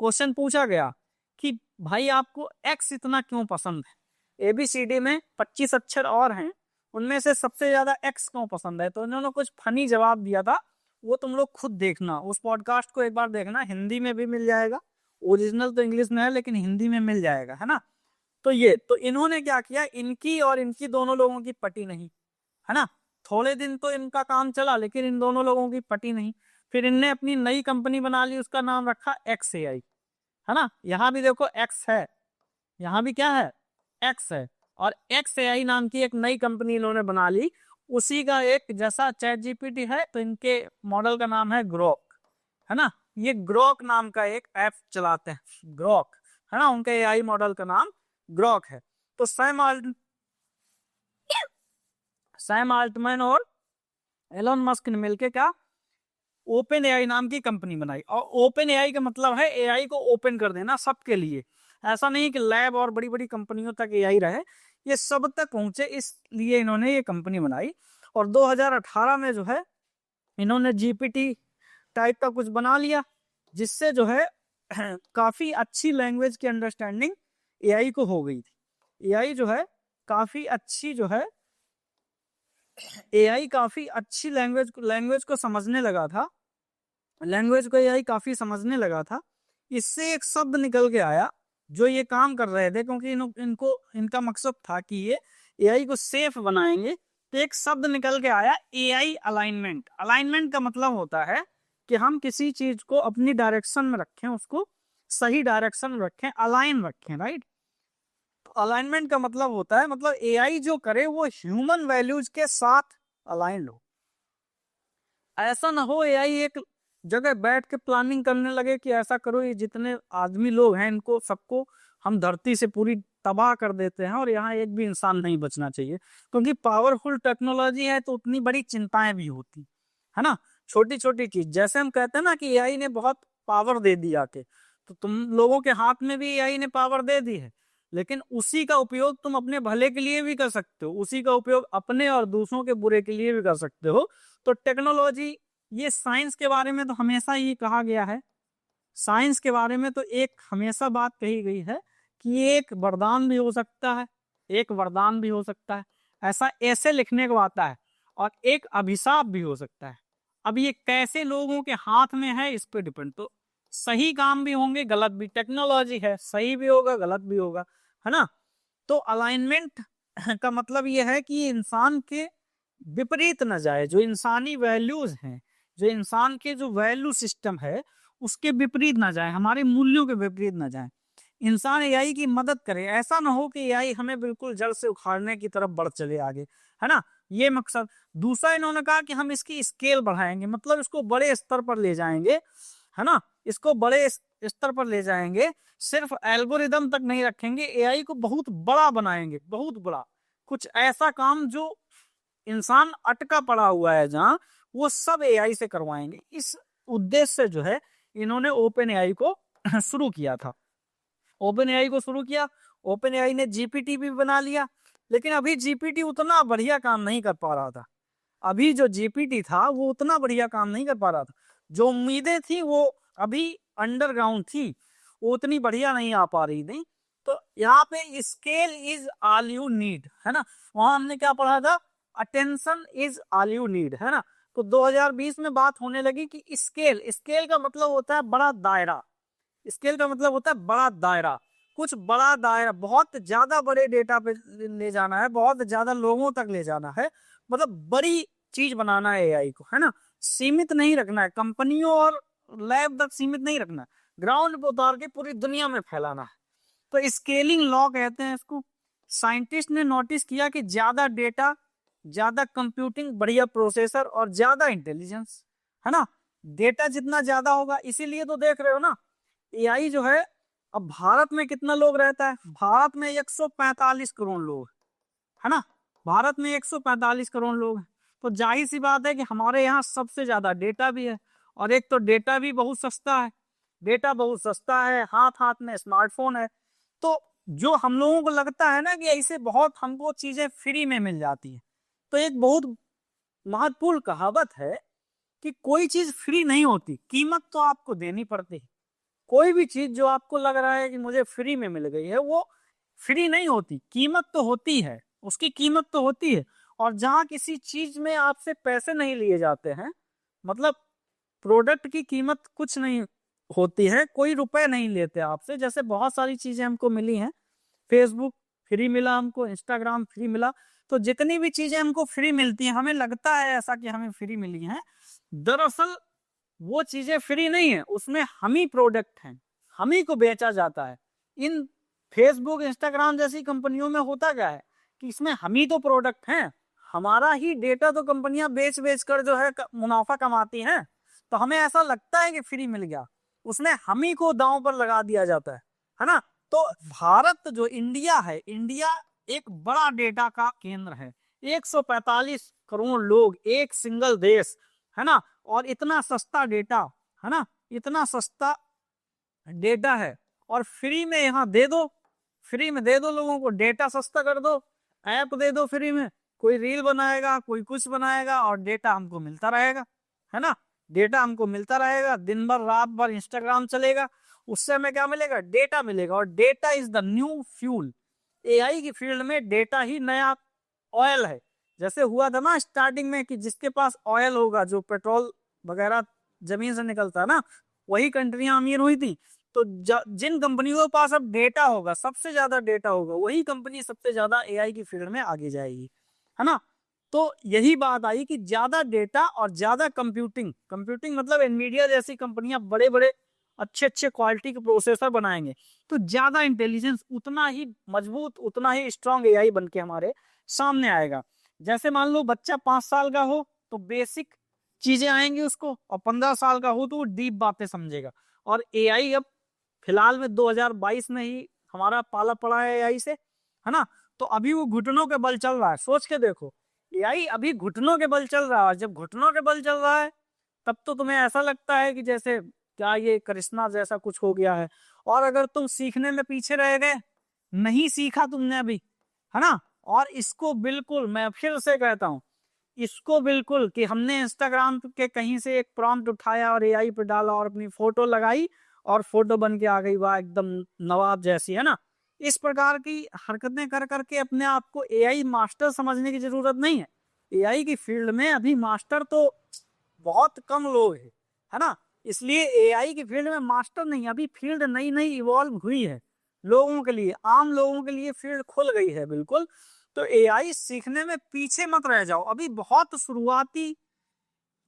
क्वेश्चन पूछा गया कि भाई आपको एक्स इतना क्यों पसंद है? एबीसीडी में 25 अक्षर और हैं, उनमें से सबसे ज्यादा एक्स क्यों पसंद है? तो इन्होंने कुछ फनी जवाब दिया था, वो तुम लोग खुद देखना, उस पॉडकास्ट को एक बार देखना। हिंदी में भी मिल जाएगा, ओरिजिनल तो इंग्लिश में है लेकिन हिंदी में मिल जाएगा, है ना। तो इन्होंने क्या किया, इनकी और इनकी दोनों लोगों की पटी नहीं, है ना। थोड़े दिन तो इनका काम चला, लेकिन इन दोनों लोगों की पटी नहीं। फिर इनने अपनी नई कंपनी बना ली, उसका नाम रखा एक्स एआई, है ना। यहाँ भी देखो एक्स है, यहाँ भी क्या है, एक्स है। और एक्स एआई नाम की एक नई कंपनी इन्होंने बना ली, उसी का एक जैसा चैट जीपीटी है, तो इनके मॉडल का नाम है ग्रोक, है ना। ये ग्रोक नाम का एक ऐप चलाते हैं, ग्रोक, है ना। उनके एआई मॉडल का नाम ग्रोक है। तो सैम आल्टमैन और एलन मस्क ने मिलकर क्या, ओपन एआई नाम की कंपनी बनाई। और ओपन एआई का मतलब है एआई को ओपन कर देना सबके लिए। ऐसा नहीं कि लैब और बड़ी बड़ी कंपनियों तक एआई रहे, ये सब तक पहुंचे, इसलिए इन्होंने ये कंपनी बनाई। और 2018 में जो है इन्होंने जीपीटी टाइप का कुछ बना लिया, जिससे जो है काफी अच्छी लैंग्वेज की अंडरस्टैंडिंग एआई को हो गई थी। एआई जो है काफी अच्छी जो है, एआई काफी अच्छी लैंग्वेज को समझने लगा था, लैंग्वेज को एआई काफी समझने लगा था। इससे एक शब्द निकल के आया जो ये काम कर रहे थे, क्योंकि इनको इनका मकसद था कि ये एआई को सेफ बनाएंगे। तो एक शब्द निकल के आया, एआई अलाइनमेंट। अलाइनमेंट का मतलब होता है कि हम किसी चीज को अपनी डायरेक्शन में रखें, उसको सही डायरेक्शन में रखें, अलाइन रखें, राइट। तो अलाइनमेंट का मतलब होता है, मतलब एआई जो करे वो ह्यूमन वैल्यूज के साथ अलाइन हो। ऐसा ना हो एआई एक जगह बैठ के प्लानिंग करने लगे कि ऐसा करो, ये जितने आदमी लोग हैं इनको सबको हम धरती से पूरी तबाह कर देते हैं और यहाँ एक भी इंसान नहीं बचना चाहिए। क्योंकि पावरफुल टेक्नोलॉजी है तो उतनी बड़ी चिंताएं भी होती है ना। छोटी छोटी चीज, जैसे हम कहते हैं ना कि एआई ने बहुत पावर दे दिया के, तो तुम लोगों के हाथ में भी एआई ने पावर दे दी है, लेकिन उसी का उपयोग तुम अपने भले के लिए भी कर सकते हो, उसी का उपयोग अपने और दूसरों के बुरे के लिए भी कर सकते हो। तो टेक्नोलॉजी, ये साइंस के बारे में तो हमेशा ये कहा गया है, साइंस के बारे में तो एक हमेशा बात कही गई है कि ये एक वरदान भी हो सकता है, एक वरदान भी हो सकता है, ऐसा ऐसे लिखने को आता है, और एक अभिशाप भी हो सकता है। अब ये कैसे लोगों के हाथ में है इस पे डिपेंड। तो सही काम भी होंगे, गलत भी, टेक्नोलॉजी है, सही भी होगा गलत भी होगा, है ना। तो अलाइनमेंट का मतलब ये है कि इंसान के विपरीत न जाए, जो इंसानी वैल्यूज हैं, जो इंसान के जो वैल्यू सिस्टम है उसके विपरीत ना जाए, हमारे मूल्यों के विपरीत ना जाए। इंसान एआई की मदद करे, ऐसा ना हो कि एआई हमें बिल्कुल जड़ से उखाड़ने की तरफ बढ़ चले आगे, है ना, ये मकसद। दूसरा इन्होंने कहा कि हम इसकी स्केल बढ़ाएंगे, मतलब इसको बड़े स्तर पर ले जाएंगे, है ना, इसको बड़े स्तर पर ले जाएंगे, सिर्फ एल्गोरिदम तक नहीं रखेंगे, एआई को बहुत बड़ा बनाएंगे, बहुत बड़ा, कुछ ऐसा काम जो इंसान अटका पड़ा हुआ है जहां, वो सब एआई से करवाएंगे। इस उद्देश्य से जो है इन्होंने ओपन एआई को शुरू किया था। ओपन एआई को शुरू किया, ओपन एआई ने जीपीटी भी बना लिया, लेकिन अभी जीपीटी उतना बढ़िया काम नहीं कर पा रहा था। अभी जो जीपीटी था वो उतना बढ़िया काम नहीं कर पा रहा था, जो उम्मीदें थी वो अभी अंडरग्राउंड थी, वो उतनी बढ़िया नहीं आ पा रही थी। तो यहाँ पे scale is all you need, है ना, वहां हमने क्या पढ़ा था, attention is all you need, है ना। तो 2020 में बात होने लगी कि स्केल, स्केल का मतलब होता है बड़ा दायरा, स्केल का मतलब होता है बड़ा दायरा, कुछ बड़ा दायरा, बहुत ज्यादा बड़े डेटा पे ले जाना है, बहुत ज्यादा लोगों तक ले जाना है, मतलब बड़ी चीज बनाना है एआई को, है ना। सीमित नहीं रखना है, कंपनियों और लैब तक सीमित नहीं रखना है, ग्राउंड पे उतार के पूरी दुनिया में फैलाना है। तो स्केलिंग लॉ कहते हैं इसको। साइंटिस्ट ने नोटिस किया कि ज्यादा डेटा, ज्यादा कंप्यूटिंग, बढ़िया प्रोसेसर और ज्यादा इंटेलिजेंस, है ना, डेटा जितना ज्यादा होगा, इसीलिए तो देख रहे हो ना एआई जो है। अब भारत में कितना लोग रहता है, भारत में 145 करोड़ लोग, है ना, भारत में 145 करोड़ लोग हैं। तो जाहिर सी बात है कि हमारे यहाँ सबसे ज्यादा डेटा भी है, और एक तो डेटा भी बहुत सस्ता है, डेटा बहुत सस्ता है, हाथ हाथ में स्मार्टफोन है। तो जो हम लोगों को लगता है ना कि ऐसे बहुत हमको चीजें फ्री में मिल जाती है, तो एक बहुत महत्वपूर्ण कहावत है कि कोई चीज फ्री नहीं होती, कीमत तो आपको देनी पड़ती है। कोई भी चीज जो आपको लग रहा है कि मुझे फ्री में मिल गई है, वो फ्री नहीं होती, कीमत तो होती है, उसकी कीमत तो होती है। और जहां किसी चीज में आपसे पैसे नहीं लिए जाते हैं, मतलब प्रोडक्ट की कीमत कुछ नहीं होती है, कोई रुपए नहीं लेते आपसे, जैसे बहुत सारी चीजें हमको मिली हैं, फेसबुक फ्री मिला हमको, इंस्टाग्राम फ्री मिला। तो जितनी भी चीजें हमको फ्री मिलती हैं, हमें लगता है ऐसा कि हमें फ्री मिली हैं, दरअसल वो चीजें फ्री नहीं है, उसमें हम ही प्रोडक्ट हैं, हम ही को बेचा जाता है। इन फेसबुक इंस्टाग्राम जैसी कंपनियों में होता क्या है कि इसमें हम ही तो प्रोडक्ट हैं, हमारा ही डेटा तो कंपनियां बेच बेच कर जो है मुनाफा कमाती हैं। तो हमें ऐसा लगता है कि फ्री मिल गया, उसमें हम ही को दांव पर लगा दिया जाता है ना। तो भारत जो इंडिया है, इंडिया एक बड़ा डेटा का केंद्र है, 145 करोड़ लोग, एक सिंगल देश, है ना, और इतना सस्ता डेटा, है ना, इतना सस्ता डेटा है, और फ्री में यहाँ दे दो, फ्री में दे दो लोगों को, डेटा सस्ता कर दो, ऐप दे दो फ्री में, कोई रील बनाएगा, कोई कुछ बनाएगा, और डेटा हमको मिलता रहेगा, है ना, डेटा हमको मिलता रहेगा, दिन भर रात भर इंस्टाग्राम चलेगा, उससे हमें क्या मिलेगा, डेटा मिलेगा, और data is the new fuel. AI की फील्ड में डेटा ही नया ऑयल है। जैसे हुआ था ना स्टार्टिंग में कि जिसके पास ऑयल होगा, जो पेट्रोल वगैरह जमीन से निकलता है ना, वही कंट्रियां अमीर हुई थी। तो जिन कंपनियों के पास अब डेटा होगा, सबसे ज्यादा डेटा होगा, वही कंपनी सबसे ज्यादा एआई की फील्ड में आगे जाएगी, है ना। तो यही बात आई कि ज्यादा डेटा और ज्यादा कंप्यूटिंग, कंप्यूटिंग मतलब एनवीडिया जैसी कंपनियां बड़े बड़े अच्छे अच्छे क्वालिटी के प्रोसेसर बनाएंगे, तो ज्यादा इंटेलिजेंस, उतना ही मजबूत, उतना ही स्ट्रांग एआई बन के हमारे सामने आएगा। जैसे मान लो बच्चा 5 साल का हो तो बेसिक चीजें आएंगी उसको, और 15 साल का हो तो वो डीप बातें समझेगा। और एआई अब फिलहाल में 2022 में ही हमारा पाला पड़ा है एआई से, है ना। तो अभी वो घुटनों के बल चल रहा है, सोच के देखो, एआई अभी घुटनों के बल चल रहा है। जब घुटनों के बल चल रहा है तब तो तुम्हें ऐसा लगता है कि जैसे क्या ये करिश्मा जैसा कुछ हो गया है। और अगर तुम सीखने में पीछे रह गए, नहीं सीखा तुमने अभी, है ना, और इसको बिल्कुल मैं फिर से कहता हूं, इसको बिल्कुल कि हमने इंस्टाग्राम के कहीं से एक प्रॉम्प्ट उठाया और एआई पे डाला और अपनी फोटो लगाई और फोटो बन के आ गई, वाह एकदम नवाब जैसी, है ना। इस प्रकार की हरकतें कर करके अपने आप को एआई मास्टर समझने की जरूरत नहीं है। एआई की फील्ड में अभी मास्टर तो बहुत कम लोग हैं, है ना। इसलिए एआई की फील्ड में मास्टर नहीं, अभी फील्ड नई नई इवॉल्व हुई है लोगों के लिए, आम लोगों के लिए फील्ड खुल गई है बिल्कुल। तो एआई सीखने में पीछे मत रह जाओ, अभी बहुत शुरुआती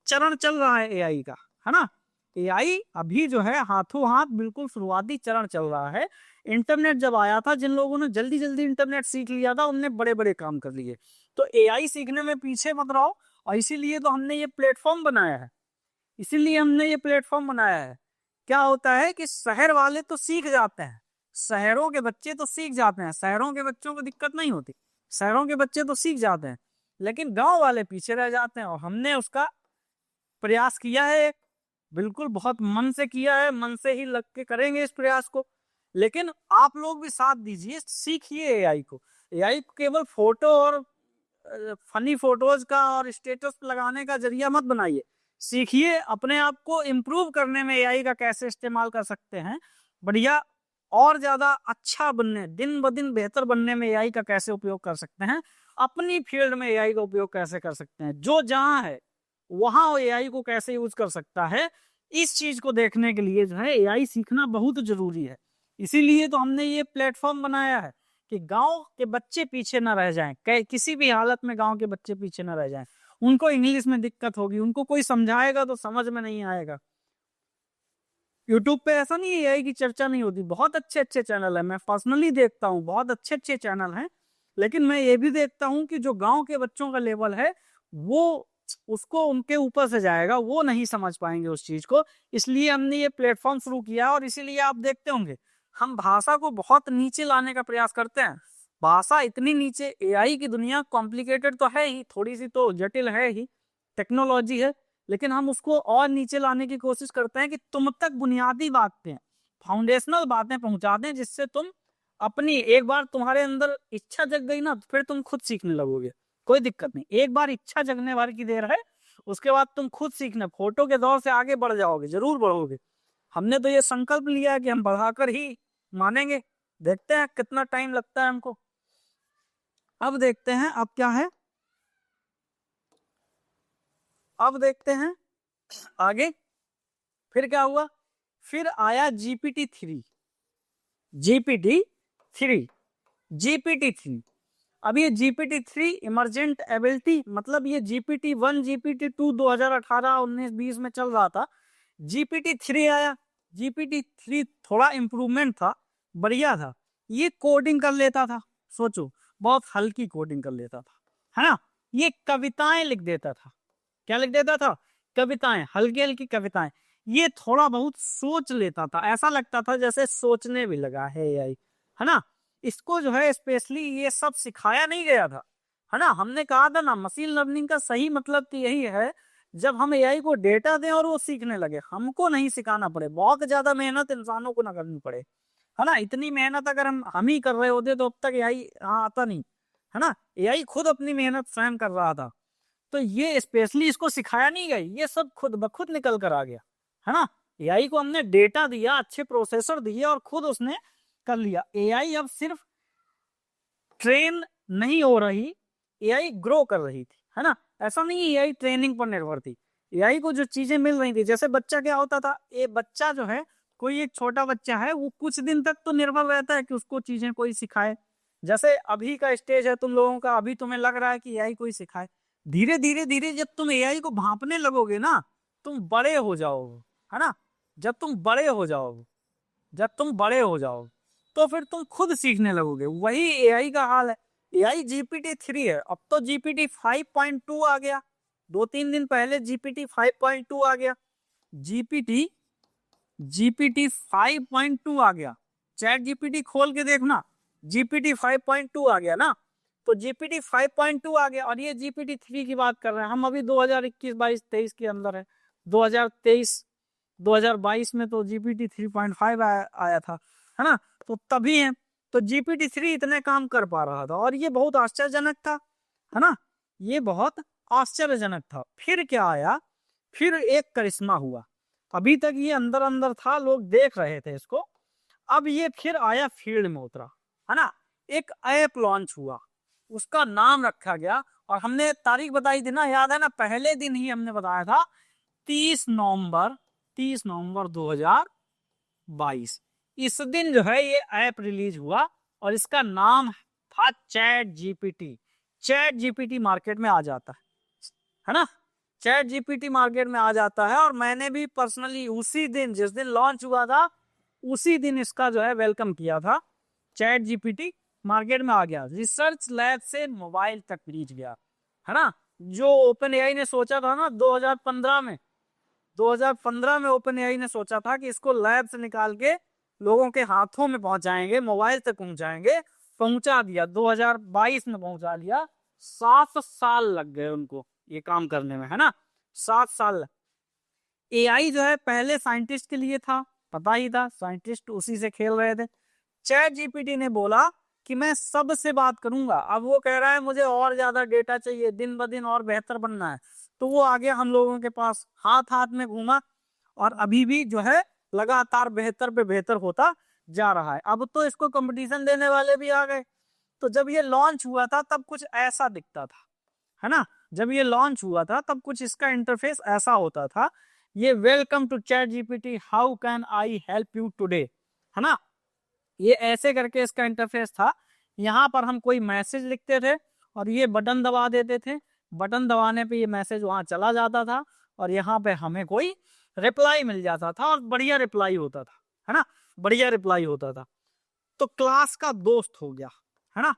चरण चल रहा है एआई का, है ना। एआई अभी जो है हाथों हाथ बिल्कुल शुरुआती चरण चल रहा है। इंटरनेट जब आया था, जिन लोगों ने जल्दी जल्दी इंटरनेट सीख लिया था उनने बड़े बड़े काम कर लिए। तो एआई सीखने में पीछे मत रहो, और इसीलिए तो हमने ये प्लेटफॉर्म बनाया है, इसीलिए हमने ये प्लेटफॉर्म बनाया है। क्या होता है कि शहर वाले तो सीख जाते हैं, शहरों के बच्चे तो सीख जाते हैं, शहरों के बच्चों को दिक्कत नहीं होती, शहरों के बच्चे तो सीख जाते हैं, लेकिन गांव वाले पीछे रह जाते हैं। और हमने उसका प्रयास किया है, बिल्कुल बहुत मन से किया है, मन से ही लग के करेंगे इस प्रयास को। लेकिन आप लोग भी साथ दीजिए, सीखिए एआई को। एआई को केवल फोटो और फनी फोटोज का और स्टेटस लगाने का जरिया मत बनाइए, सीखिए अपने आप को इम्प्रूव करने में एआई का कैसे इस्तेमाल कर सकते हैं, बढ़िया और ज्यादा अच्छा बनने, दिन ब दिन बेहतर बनने में एआई का कैसे उपयोग कर सकते हैं, अपनी फील्ड में एआई का उपयोग कैसे कर सकते हैं, जो जहां है वहां एआई को कैसे यूज कर सकता है, इस चीज को देखने के लिए जो है एआई सीखना बहुत जरूरी है। इसीलिए तो हमने ये प्लेटफॉर्म बनाया है कि गांव के बच्चे पीछे ना रह जाएं, किसी भी हालत में गांव के बच्चे पीछे ना रह जाएं। उनको इंग्लिश में दिक्कत होगी, उनको कोई समझाएगा तो समझ में नहीं आएगा। यूट्यूब पे ऐसा नहीं है एआई की चर्चा नहीं होती, बहुत अच्छे अच्छे चैनल है, मैं पर्सनली देखता हूँ, बहुत अच्छे अच्छे चैनल हैं। लेकिन मैं ये भी देखता हूँ कि जो गांव के बच्चों का लेवल है, वो उसको उनके ऊपर से जाएगा, वो नहीं समझ पाएंगे उस चीज को। इसलिए हमने ये प्लेटफॉर्म शुरू किया, और इसीलिए आप देखते होंगे हम भाषा को बहुत नीचे लाने का प्रयास करते हैं। भाषा इतनी नीचे, एआई की दुनिया कॉम्प्लिकेटेड तो है ही, थोड़ी सी तो जटिल है ही, टेक्नोलॉजी है, लेकिन हम उसको और नीचे लाने की कोशिश करते हैं कि तुम तक बुनियादी बातें, फाउंडेशनल बातें पहुंचा दें, जिससे तुम अपनी, एक बार तुम्हारे अंदर इच्छा जग गई ना, तो फिर तुम खुद सीखने लगोगे, कोई दिक्कत नहीं। एक बार इच्छा जगने भर की देर है, उसके बाद तुम खुद सीखना, फोटो के दौर से आगे बढ़ जाओगे, जरूर बढ़ोगे। हमने तो ये संकल्प लिया है कि हम बढ़ाकर ही मानेंगे, देखते हैं कितना टाइम लगता है हमको। अब देखते हैं अब क्या है, अब देखते हैं आगे फिर क्या हुआ। फिर आया GPT-3, GPT-3, GPT-3। अब ये GPT-3 इमरजेंट एबिलिटी, मतलब ये GPT-1 GPT-2 2018 19 20 में चल रहा था, GPT-3 आया। GPT-3 थोड़ा इंप्रूवमेंट था, बढ़िया था, ये कोडिंग कर लेता था, सोचो बहुत हल्की कोडिंग कर लेता था, है ना। ये कविताएं लिख देता था, क्या लिख देता था, कविताएं, हल्की हल्की कविताएं। ये थोड़ा बहुत सोच लेता था, ऐसा लगता था जैसे सोचने भी लगा है एआई, है ना। इसको जो है स्पेशली ये सब सिखाया नहीं गया था, है ना। हमने कहा था ना, मशीन लर्निंग का सही मतलब तो यही है, जब हम एआई को डेटा दें और वो सीखने लगे, हमको नहीं सिखाना पड़े, बहुत ज्यादा मेहनत इंसानों को ना करनी पड़े, है ना। इतनी मेहनत अगर हम ही कर रहे होते तो अब तक एआई आता नहीं, है ना। एआई खुद अपनी मेहनत स्वयं कर रहा था, तो ये स्पेशली इसको सिखाया नहीं गया, ये सब खुद ब खुद निकल कर आ गया, है ना। एआई को हमने डेटा दिया, अच्छे प्रोसेसर दिए और खुद उसने कर लिया। एआई अब सिर्फ ट्रेन नहीं हो रही, एआई ग्रो कर रही थी, है ना। ऐसा नहीं एआई ट्रेनिंग पर निर्भर थी, एआई को जो चीजें मिल रही थी, जैसे बच्चा क्या होता था, ये बच्चा जो है, कोई एक छोटा बच्चा है, वो कुछ दिन तक तो निर्भर रहता है कि उसको चीजें कोई सिखाए। जैसे अभी का स्टेज है तुम लोगों का, अभी तुम्हें लग रहा है कि एआई कोई सिखाए। धीरे धीरे धीरे जब तुम एआई को भांपने लगोगे ना, तुम बड़े हो जाओगे, है ना। जब तुम बड़े हो जाओगे, जब तुम बड़े हो जाओगे तो फिर तुम खुद सीखने लगोगे। वही एआई का हाल है। एआई GPT-3 है, अब तो GPT 5.2 आ गया। 2-3 दिन पहले GPT 5.2 आ गया। जीपीटी जीपीटी 5.2 आ गया। चैट जीपीटी खोल के देखना, जीपीटी 5.2 आ गया ना। तो जीपीटी 5.2 आ गया और ये GPT-3 की बात कर रहे हैं हम। अभी 2021, 22, 23 के अंदर है। 2023, 2022 में तो जीपीटी 3.5 आया था, है ना। तो तभी है, तो GPT-3 इतने काम कर पा रहा था और ये बहुत आश्चर्यजनक था, है ना। ये बहुत आश्चर्यजनक था। फिर क्या आया, फिर एक करिश्मा हुआ। अभी तक ये अंदर अंदर था, लोग देख रहे थे इसको। अब ये फिर आया, फील्ड में उतरा, है ना। एक ऐप लॉन्च हुआ, उसका नाम रखा गया और हमने तारीख बताई थी ना, याद है ना, पहले दिन ही हमने बताया था 30 नवंबर 30 नवंबर 2022। इस दिन जो है ये ऐप रिलीज हुआ और इसका नाम था chat GPT. Chat GPT market में आ जाता है ना। चैट जीपीटी मार्केट में आ जाता है और मैंने भी पर्सनली उसी दिन, जिस दिन लॉन्च हुआ था, उसी दिन इसका जो है वेलकम किया था। चैट जीपीटी मार्केट में आ गया, रिसर्च लैब से मोबाइल तक पहुंच गया, है ना। जो ओपन एआई ने सोचा था ना 2015 में ओपन एआई ने सोचा था कि इसको लैब से निकाल के लोगों के हाथों में पहुंचाएंगे, मोबाइल तक पहुंचाएंगे, पहुंचा दिया। 2022 में पहुंचा लिया। 7 साल लग गए उनको ये काम करने में, है ना। 7 साल। एआई जो है पहले साइंटिस्ट के लिए था, पता ही था, साइंटिस्ट उसी से खेल रहे थे। चैट जीपीटी ने बोला कि मैं सबसे बात करूंगा। अब वो कह रहा है मुझे और ज्यादा डेटा चाहिए, दिन ब दिन और बेहतर बनना है। तो वो आ गया हम लोगों के पास, हाथ हाथ में घूमा और अभी भी जो है लगातार बेहतर पे बेहतर होता जा रहा है। अब तो इसको कंपटीशन देने वाले भी आ गए। तो जब ये लॉन्च हुआ था तब कुछ ऐसा दिखता था, है ना। जब ये लॉन्च हुआ था तब कुछ इसका इंटरफेस ऐसा होता था, ये welcome to ChatGPT, how can I help you today, है ना। ये ऐसे करके इसका इंटरफेस था। यहाँ पर हम कोई मैसेज लिखते थे और ये बटन दबा देते थे। बटन दबाने पे ये मैसेज वहां चला जाता था और यहाँ पे हमें कोई रिप्लाई मिल जाता था और बढ़िया रिप्लाई होता था, है ना। बढ़िया रिप्लाई होता था। तो क्लास का दोस्त हो गया, है ना।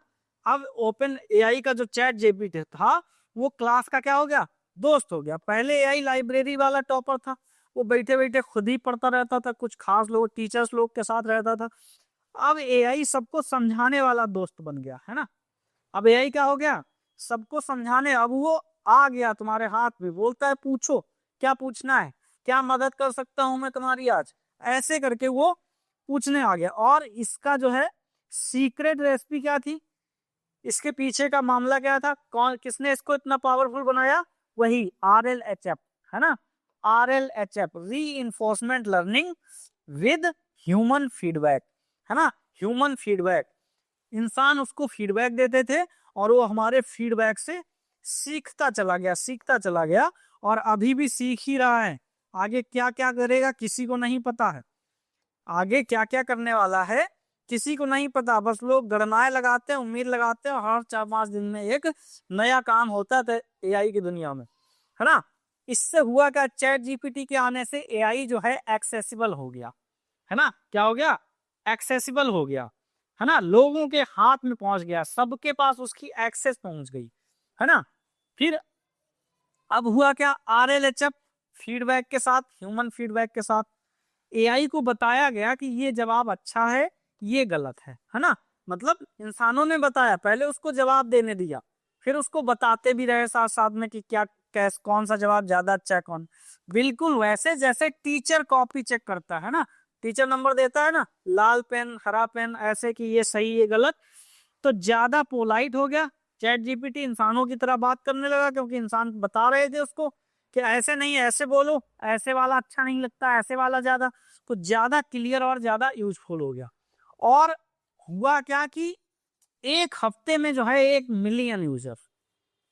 अब ओपन एआई का जो चैट जीपीटी था वो क्लास का क्या हो गया, दोस्त हो गया। पहले एआई लाइब्रेरी वाला टॉपर था, वो बैठे बैठे खुद ही पढ़ता रहता था, कुछ खास लोग टीचर्स लोग के साथ रहता था। अब एआई सबको समझाने वाला दोस्त बन गया, है ना। अब एआई क्या हो गया, सबको समझाने। अब वो आ गया तुम्हारे हाथ में, बोलता है पूछो क्या पूछना है, क्या मदद कर सकता हूं मैं तुम्हारी आज, ऐसे करके वो पूछने आ गया। और इसका जो है सीक्रेट रेसिपी क्या थी, इसके पीछे का मामला क्या था, कौन किसने इसको इतना पावरफुल बनाया, वही RLHF, है ना। RLHF, री enforcement learning with human feedback, है ना। ह्यूमन फीडबैक, इंसान उसको फीडबैक देते थे और वो हमारे फीडबैक से सीखता चला गया, सीखता चला गया और अभी भी सीख ही रहा है। आगे क्या क्या करेगा किसी को नहीं पता है, आगे क्या क्या करने वाला है किसी को नहीं पता। बस लोग गणनाएं लगाते हैं, उम्मीद लगाते हैं, हर 4-5 दिन में एक नया काम होता है एआई की दुनिया में, है ना। इससे हुआ क्या, चैट जीपीटी के आने से एआई जो है एक्सेसिबल हो गया, है ना। क्या हो गया, एक्सेसिबल हो गया, है ना। लोगों के हाथ में पहुंच गया, सबके पास उसकी एक्सेस पहुंच गई, है ना। फिर अब हुआ क्या, RLHF फीडबैक के साथ, ह्यूमन फीडबैक के साथ एआई को बताया गया कि ये जवाब अच्छा है, ये गलत है ना। मतलब इंसानों ने बताया, पहले उसको जवाब देने दिया, फिर उसको बताते भी रहे साथ साथ में कि क्या कैस कौन सा जवाब ज्यादा अच्छा है, कौन। बिल्कुल वैसे जैसे टीचर कॉपी चेक करता है ना, टीचर नंबर देता है ना, लाल पेन हरा पेन, ऐसे कि ये सही ये गलत। तो ज्यादा पोलाइट हो गया चैट जीपीटी, इंसानों की तरह बात करने लगा क्योंकि इंसान बता रहे थे उसको कि ऐसे नहीं, ऐसे बोलो, ऐसे वाला अच्छा नहीं लगता, ऐसे वाला ज्यादा, तो ज्यादा क्लियर और ज्यादा यूजफुल हो गया। और हुआ क्या कि एक हफ्ते में जो है 1 मिलियन यूजर,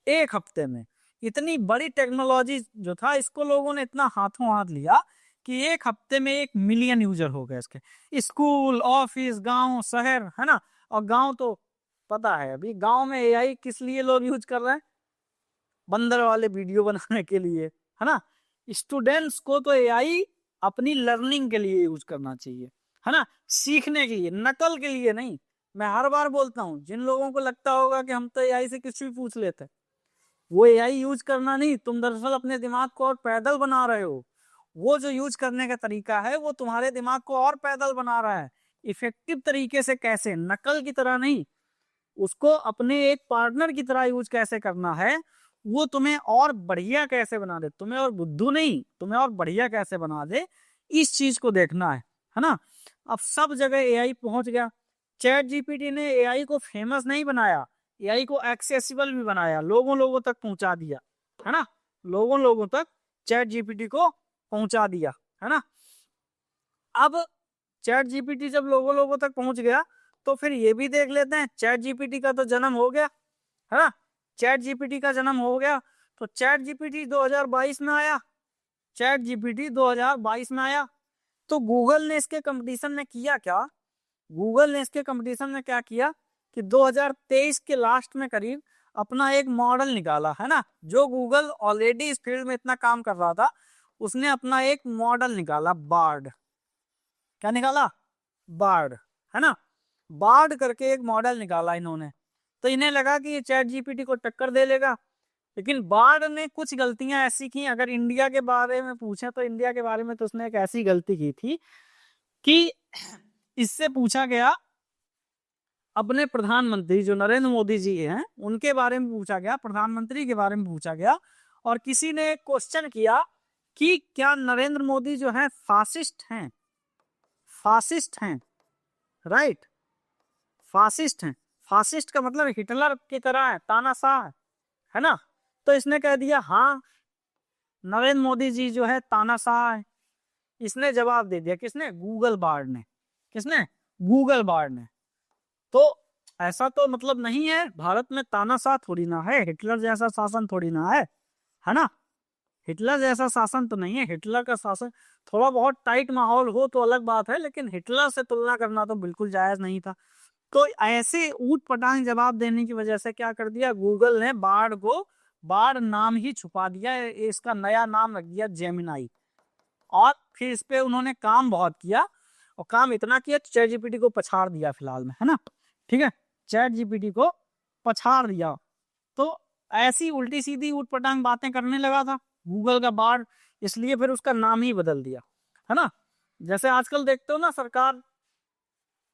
एक हफ्ते में। इतनी बड़ी टेक्नोलॉजी जो था, इसको लोगों ने इतना हाथों हाथ लिया कि एक हफ्ते में 1 मिलियन यूजर हो गए इसके। स्कूल, ऑफिस, गांव, शहर, है ना। और गांव तो पता है, अभी गांव में एआई किस लिए लोग यूज कर रहे हैं? बंदर वाले वीडियो बनाने के लिए, है ना। स्टूडेंट्स को तो एआई अपनी लर्निंग के लिए यूज करना चाहिए, है ना, सीखने के लिए, नकल के लिए नहीं। मैं हर बार बोलता हूं, जिन लोगों को लगता होगा कि हम तो एआई से कुछ भी पूछ लेते हैं, वो एआई यूज करना नहीं, तुम दरअसल अपने दिमाग को और पैदल बना रहे हो। वो जो यूज करने का तरीका है, वो तुम्हारे दिमाग को और पैदल बना रहा है। इफेक्टिव तरीके से कैसे, नकल की तरह नहीं, उसको अपने एक पार्टनर की तरह यूज कैसे करना है, वो तुम्हें और बढ़िया कैसे बना दे, तुम्हें और बुद्धू नहीं, तुम्हें और बढ़िया कैसे बना दे, इस चीज को देखना है ना। अब सब जगह एआई पहुंच गया। चैट जीपीटी ने एआई को फेमस नहीं बनाया, एआई को एक्सेसिबल भी बनाया, लोगों लोगों तक पहुंचा दिया, है ना। लोगों लोगों तक चैट जीपीटी को पहुंचा दिया, है ना। अब चैट जीपीटी जब लोगों लोगों तक पहुंच गया, तो फिर ये भी देख लेते हैं, चैट जीपीटी का तो जन्म हो गया, है ना। चैट जीपीटी का जन्म हो गया, तो चैट जीपीटी 2022 में आया, चैट जीपीटी 2022 में आया। तो गूगल ने इसके कंपटीशन में किया क्या? गूगल ने इसके कंपटीशन में क्या किया कि 2023 के लास्ट में करीब अपना एक मॉडल निकाला, है ना। जो गूगल ऑलरेडी इस फील्ड में इतना काम कर रहा था, उसने अपना एक मॉडल निकाला, बार्ड। क्या निकाला? बार्ड, है ना। बार्ड करके एक मॉडल निकाला इन्होंने। तो इन्हें लगा कि ये चैट जीपीटी को टक्कर दे लेगा, लेकिन बार्ड ने कुछ गलतियां ऐसी की। अगर इंडिया के बारे में पूछें तो इंडिया के बारे में तो उसने एक ऐसी गलती की थी कि इससे पूछा गया, अपने प्रधानमंत्री जो नरेंद्र मोदी जी हैं उनके बारे में पूछा गया, प्रधानमंत्री के बारे में पूछा गया, और किसी ने क्वेश्चन किया कि क्या नरेंद्र मोदी जो है फासिस्ट हैं? फासिस्ट हैं, राइट, फासिस्ट हैं। फासिस्ट का मतलब हिटलर की तरह है, तानाशाह है ना। तो इसने कह दिया हाँ, नरेंद्र मोदी जी जो है तानाशाह है। इसने जवाब दे दिया, किसने? गूगल बार्ड ने। किसने? गूगल बार्ड ने। तो ऐसा तो मतलब नहीं है, भारत में तानाशाह थोड़ी ना है, हिटलर जैसा शासन थोड़ी ना है ना। हिटलर जैसा शासन तो नहीं है। हिटलर का शासन थोड़ा बहुत टाइट माहौल हो तो अलग बात है, लेकिन हिटलर से तुलना करना तो बिल्कुल जायज नहीं था। तो ऐसे ऊट पटांग जवाब देने की वजह से क्या कर दिया गूगल ने, बार्ड को बार्ड नाम ही छुपा दिया, इसका नया नाम रख दिया जेमिनाई। और फिर इस पे उन्होंने काम बहुत किया, और काम इतना किया चैट जीपीटी को पछाड़ दिया फिलहाल में, है ना। ठीक है, चैट जीपीटी को पछाड़ दिया। तो ऐसी उल्टी सीधी ऊट पटांग बातें करने लगा था गूगल का बार्ड, इसलिए फिर उसका नाम ही बदल दिया, है ना। जैसे आजकल देखते हो ना, सरकार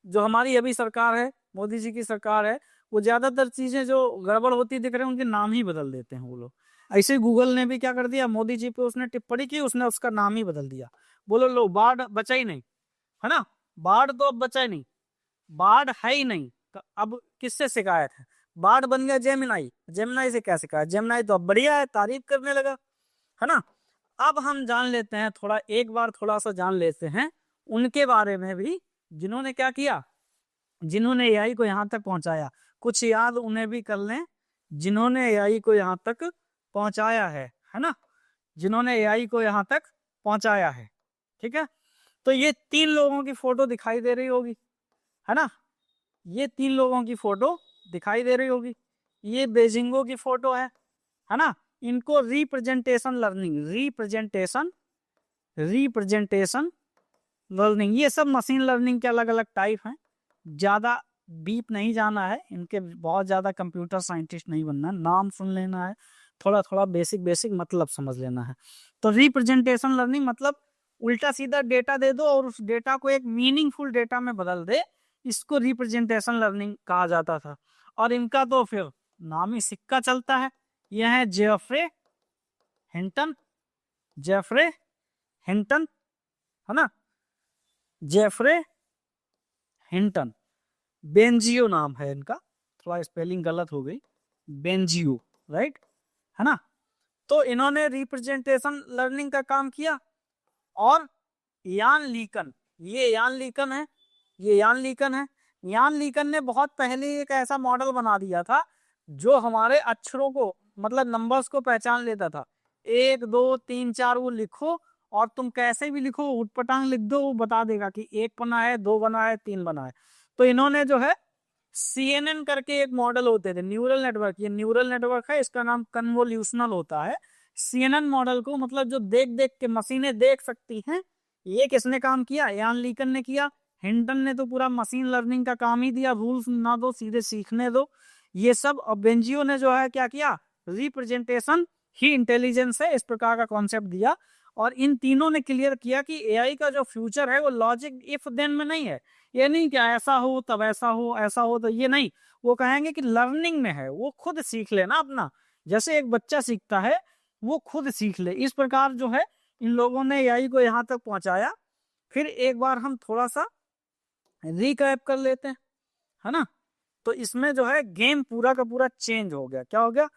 जो हमारी अभी सरकार है, मोदी जी की सरकार है, वो ज्यादातर चीजें जो गड़बड़ होती दिख रहे हैं उनके नाम ही बदल देते हैं वो लोग। ऐसे गूगल ने भी क्या कर दिया, मोदी जी पे उसने टिप्पणी की, उसने उसका नाम ही बदल दिया। बोलो लो, बाढ़ बचा ही नहीं, है ना। बाढ़ तो अब बचा ही नहीं, बाढ़ है ही नहीं। तो अब किससे शिकायत है? बाढ़ बन गया जेमिनाई, जेमिनाई से क्या शिकायत? जेमिनाई तो अब बढ़िया है, तारीफ करने लगा, है ना। अब हम जान लेते हैं थोड़ा, एक बार थोड़ा सा जान लेते हैं उनके बारे में भी, जिन्होंने क्या किया, जिन्होंने एआई को यहाँ तक पहुंचाया। कुछ याद उन्हें भी कर लें, जिन्होंने एआई को यहाँ तक पहुंचाया है ना, जिन्होंने एआई को यहाँ तक पहुंचाया है। ठीक है, तो ये 3 लोगों की फोटो दिखाई दे रही होगी, है ना। ये 3 लोगों की फोटो दिखाई दे रही होगी। ये बेजिंगो की फोटो है ना। इनको रिप्रेजेंटेशन लर्निंग, रिप्रेजेंटेशन लर्निंग, ये सब मशीन लर्निंग के अलग अलग टाइप हैं। ज्यादा डीप नहीं जाना है इनके, बहुत ज्यादा कंप्यूटर साइंटिस्ट नहीं बनना है, नाम सुन लेना है, थोड़ा थोड़ा बेसिक बेसिक मतलब समझ लेना है। तो रिप्रेजेंटेशन लर्निंग मतलब उल्टा सीधा डेटा दे दो और उस डेटा को एक मीनिंगफुल डेटा में बदल दे, इसको रिप्रेजेंटेशन लर्निंग कहा जाता था। और इनका तो फिर नाम ही सिक्का चलता है। यह है जेफरे हिंटन, जेफरे हिंटन, है ना, जेफरे हिंटन। बेंजियो नाम है इनका, थोड़ा स्पेलिंग गलत हो गई, बेंजियो, राइट, है ना। तो इन्होंने रिप्रेजेंटेशन लर्निंग का काम किया। और यान लीकन, ये यान लीकन है, ये यान लीकन है। यान लीकन ने बहुत पहले एक ऐसा मॉडल बना दिया था जो हमारे अक्षरों को, मतलब नंबर्स को पहचान लेता था। 1 2 3 4 वो लिखो और तुम कैसे भी लिखो, उटपटांग लिख दो, वो बता देगा कि 1 बना है, 2 बना है, 3 बना है। तो इन्होंने जो है CNN करके एक मॉडल होते थे, न्यूरल नेटवर्क, ये न्यूरल नेटवर्क है, इसका नाम कन्वोल्यूशनल होता है। CNN मॉडल को, मतलब जो देख देख के मशीनें देख सकती हैं, ये किसने काम किया? यान लीकन ने किया। हिंटन ने तो पूरा मशीन लर्निंग का काम ही दिया, रूल्स ना दो, सीधे सीखने दो, ये सब। और बेंजियो ने जो है क्या किया? रिप्रेजेंटेशन ही इंटेलिजेंस है, इस प्रकार का कॉन्सेप्ट दिया। और इन तीनों ने क्लियर किया कि एआई का जो फ्यूचर है वो लॉजिक इफ देन में नहीं है। ये नहीं कि ऐसा हो तब ऐसा हो, ऐसा हो तो ये नहीं, वो कहेंगे कि लर्निंग में है, वो खुद सीख लेना अपना, जैसे एक बच्चा सीखता है वो खुद सीख ले। इस प्रकार जो है इन लोगों ने एआई को यहाँ तक पहुंचाया। फिर एक बार हम थोड़ा सा रिकैप कर लेते हैं, है ना। तो इसमें जो है गेम पूरा का पूरा चेंज हो गया। क्या हो गया?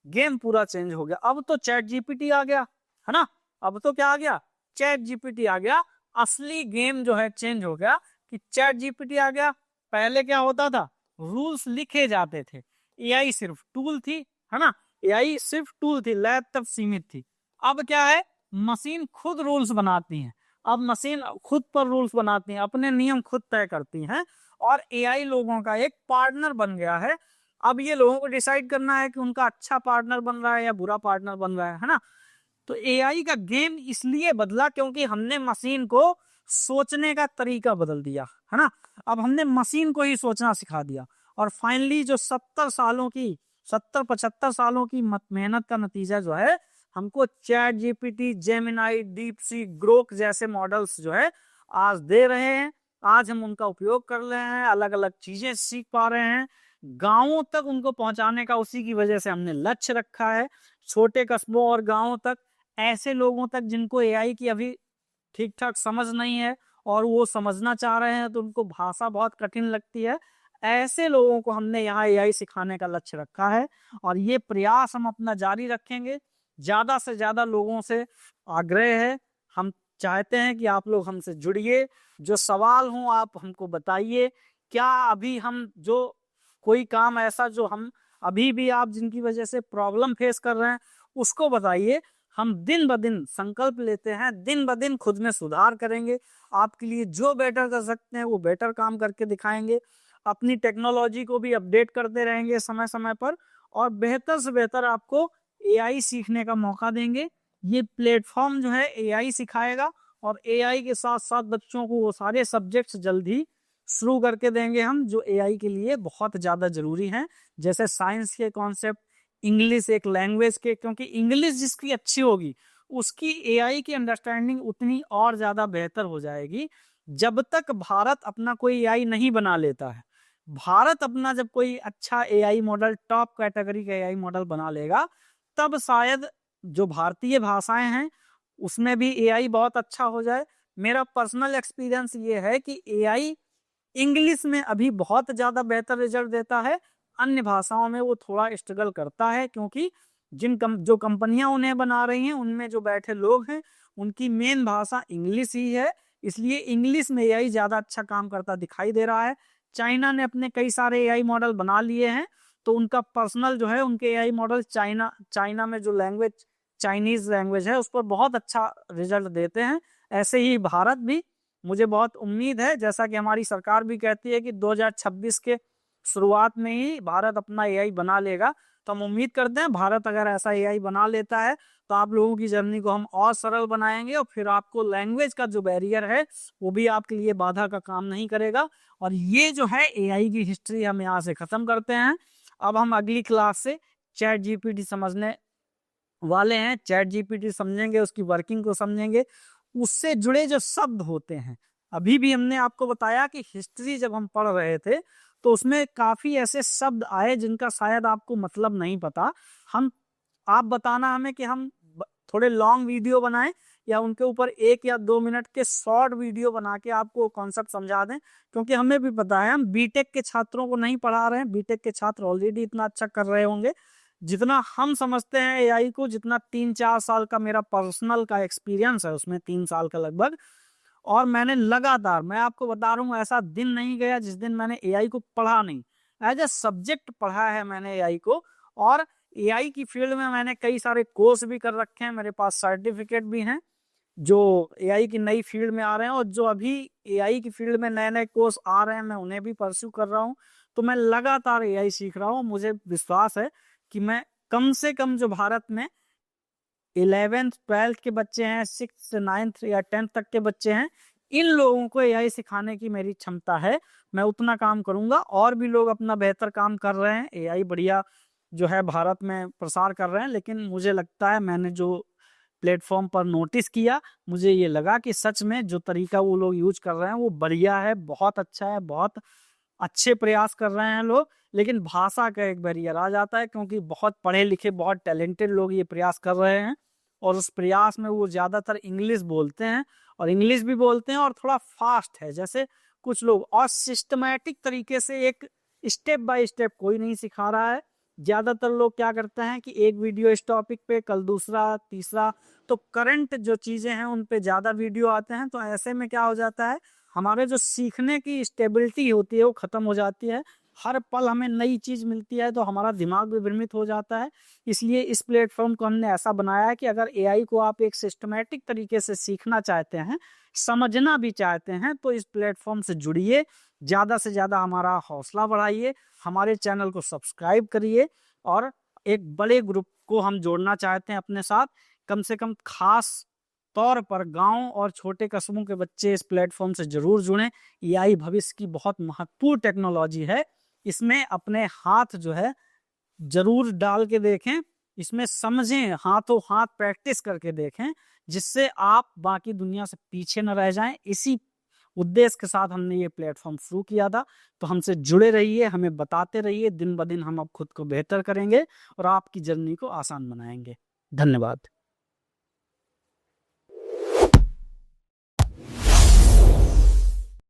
गेम पूरा चेंज हो गया। अब तो चैट जीपीटी आ गया, है ना। अब तो क्या आ गया? चैट जीपीटी आ गया। असली गेम जो है चेंज हो गया कि चैट जीपीटी आ गया। पहले क्या होता था? रूल्स लिखे जाते थे, एआई सिर्फ टूल थी, है ना। एआई सिर्फ टूल थी, लैब तक सीमित थी। अब क्या है? मशीन खुद रूल्स बनाती है। अब मशीन खुद पर रूल्स बनाती है, अपने नियम खुद तय करती हैं। और एआई लोगों का एक पार्टनर बन गया है। अब ये लोगों को डिसाइड करना है कि उनका अच्छा पार्टनर बन रहा है या बुरा पार्टनर बन रहा है ना। तो एआई का गेम इसलिए बदला क्योंकि हमने मशीन को सोचने का तरीका बदल दिया, है ना। अब हमने मशीन को ही सोचना सिखा दिया। और फाइनली जो 70 75 सालों की मेहनत का नतीजा जो है, हमको chat GPT, Gemini, deep sea, Grok जैसे मॉडल्स जो है आज दे रहे हैं। आज हम उनका उपयोग कर रहे हैं, अलग अलग चीजें सीख पा रहे हैं। गांवों तक उनको पहुंचाने का उसी की वजह से हमने लक्ष्य रखा है, छोटे कस्बों और गांवों तक, ऐसे लोगों तक जिनको एआई की अभी ठीक ठाक समझ नहीं है और वो समझना चाह रहे हैं तो उनको भाषा बहुत कठिन लगती है, ऐसे लोगों को हमने यहाँ एआई सिखाने का लक्ष्य रखा है। और ये प्रयास हम अपना जारी रखेंगे। ज्यादा से ज्यादा लोगों से आग्रह है, हम चाहते हैं कि आप लोग हमसे जुड़िए, जो सवाल हो आप हमको बताइए। क्या अभी हम जो कोई काम ऐसा जो हम अभी भी आप जिनकी वजह से प्रॉब्लम फेस कर रहे हैं उसको बताइए। हम दिन ब दिन संकल्प लेते हैं, दिन ब दिन खुद में सुधार करेंगे। आपके लिए जो बेटर कर सकते हैं वो बेटर काम करके दिखाएंगे। अपनी टेक्नोलॉजी को भी अपडेट करते रहेंगे समय समय पर, और बेहतर से बेहतर आपको एआई सीखने का मौका देंगे। ये प्लेटफॉर्म जो है एआई सिखाएगा, और एआई के साथ साथ बच्चों को वो सारे सब्जेक्ट्स जल्दी शुरू करके देंगे हम, जो एआई के लिए बहुत ज़्यादा जरूरी हैं। जैसे साइंस के कॉन्सेप्ट, इंग्लिश एक लैंग्वेज के, क्योंकि इंग्लिश जिसकी अच्छी होगी उसकी एआई की अंडरस्टैंडिंग उतनी और ज़्यादा बेहतर हो जाएगी। जब तक भारत अपना कोई एआई नहीं बना लेता है, भारत अपना जब कोई अच्छा एआई मॉडल, टॉप कैटेगरी का एआई मॉडल बना लेगा, तब शायद जो भारतीय भाषाएं हैं उसमें भी एआई बहुत अच्छा हो जाए। मेरा पर्सनल एक्सपीरियंस ये है कि एआई इंग्लिश में अभी बहुत ज्यादा बेहतर रिजल्ट देता है, अन्य भाषाओं में वो थोड़ा स्ट्रगल करता है, क्योंकि जो कंपनियां उन्हें बना रही हैं उनमें जो बैठे लोग हैं उनकी मेन भाषा इंग्लिश ही है, इसलिए इंग्लिश में एआई ज्यादा अच्छा काम करता दिखाई दे रहा है। चाइना ने अपने कई सारे एआई मॉडल बना लिए हैं, तो उनका पर्सनल जो है उनके एआई मॉडल चाइना में जो लैंग्वेज, चाइनीज लैंग्वेज है उस पर बहुत अच्छा रिजल्ट देते हैं। ऐसे ही भारत भी, मुझे बहुत उम्मीद है, जैसा कि हमारी सरकार भी कहती है कि 2026 के शुरुआत में ही भारत अपना एआई बना लेगा। तो हम उम्मीद करते हैं भारत अगर ऐसा एआई बना लेता है तो आप लोगों की जर्नी को हम और सरल बनाएंगे, और फिर आपको लैंग्वेज का जो बैरियर है वो भी आपके लिए बाधा का काम नहीं करेगा। और ये जो है एआई की हिस्ट्री हम यहाँ से खत्म करते हैं। अब हम अगली क्लास से चैट जीपीटी समझने वाले हैं। चैट जीपीटी समझेंगे, उसकी वर्किंग को समझेंगे, उससे जुड़े जो शब्द होते हैं। अभी भी हमने आपको बताया कि हिस्ट्री जब हम पढ़ रहे थे तो उसमें काफी ऐसे शब्द आए जिनका शायद आपको मतलब नहीं पता। आप बताना हमें कि हम थोड़े लॉन्ग वीडियो बनाएं या उनके ऊपर 1 या 2 मिनट के शॉर्ट वीडियो बना के आपको कॉन्सेप्ट समझा दें, क्योंकि हमें भी पता है हम बीटेक के छात्रों को नहीं पढ़ा रहे हैं, बीटेक के छात्र ऑलरेडी इतना अच्छा कर रहे होंगे, जितना हम समझते हैं एआई को, जितना 3-4 साल का मेरा पर्सनल का एक्सपीरियंस है उसमें, 3 साल का लगभग, और मैंने लगातार, मैं आपको बता रहा हूँ, ऐसा दिन नहीं गया जिस दिन मैंने एआई को पढ़ा नहीं। एज ए सब्जेक्ट पढ़ा है मैंने एआई को, और एआई की फील्ड में मैंने कई सारे कोर्स भी कर रखे हैं, मेरे पास सर्टिफिकेट भी हैं जो एआई की नई फील्ड में आ रहे हैं, और जो अभी एआई की फील्ड में नए नए कोर्स आ रहे हैं मैं उन्हें भी परस्यू कर रहा हूँ। तो मैं लगातार एआई सीख रहा हूँ। मुझे विश्वास है कि मैं कम से कम जो भारत में 11th 12th के बच्चे हैं, 6th 9th या 10th तक के बच्चे हैं, इन लोगों को एआई सिखाने की मेरी क्षमता है। मैं उतना काम करूंगा। और भी लोग अपना बेहतर काम कर रहे हैं, एआई बढ़िया जो है भारत में प्रसार कर रहे हैं, लेकिन मुझे लगता है, मैंने जो प्लेटफॉर्म पर नोटिस किया, मुझे ये लगा कि सच में जो तरीका वो लोग यूज कर रहे हैं वो बढ़िया है, बहुत अच्छा है, बहुत अच्छे प्रयास कर रहे हैं लोग। लेकिन भाषा का एक बैरियर आ जाता है, क्योंकि बहुत पढ़े लिखे, बहुत टैलेंटेड लोग ये प्रयास कर रहे हैं, और उस प्रयास में वो ज़्यादातर इंग्लिश बोलते हैं, और इंग्लिश भी बोलते हैं और थोड़ा फास्ट है जैसे कुछ लोग, और सिस्टमैटिक तरीके से एक स्टेप बाय स्टेप कोई नहीं सिखा रहा है। ज़्यादातर लोग क्या करते हैं कि एक वीडियो इस टॉपिक पे, कल दूसरा, तीसरा, तो करंट जो चीज़ें हैं उन पे ज़्यादा वीडियो आते हैं। तो ऐसे में क्या हो जाता है, हमारे जो सीखने की स्टेबिलिटी होती है वो ख़त्म हो जाती है। हर पल हमें नई चीज़ मिलती है तो हमारा दिमाग भी भ्रमित हो जाता है। इसलिए इस प्लेटफॉर्म को हमने ऐसा बनाया है कि अगर एआई को आप एक सिस्टमैटिक तरीके से सीखना चाहते हैं, समझना भी चाहते हैं, तो इस प्लेटफॉर्म से जुड़िए, ज़्यादा से ज़्यादा हमारा हौसला बढ़ाइए, हमारे चैनल को सब्सक्राइब करिए, और एक बड़े ग्रुप को हम जोड़ना चाहते हैं अपने साथ। कम से कम खास तौर पर गांव और छोटे कस्बों के बच्चे इस प्लेटफॉर्म से जरूर जुड़ें। एआई भविष्य की बहुत महत्वपूर्ण टेक्नोलॉजी है। इसमें अपने हाथ जो है जरूर डाल के देखें, इसमें समझें, हाथों हाथ प्रैक्टिस करके देखें, जिससे आप बाकी दुनिया से पीछे न रह जाएं। इसी उद्देश्य के साथ हमने ये प्लेटफॉर्म शुरू किया था। तो हमसे जुड़े रहिए, हमें बताते रहिए, दिन ब दिन हम अब खुद को बेहतर करेंगे और आपकी जर्नी को आसान बनाएंगे। धन्यवाद।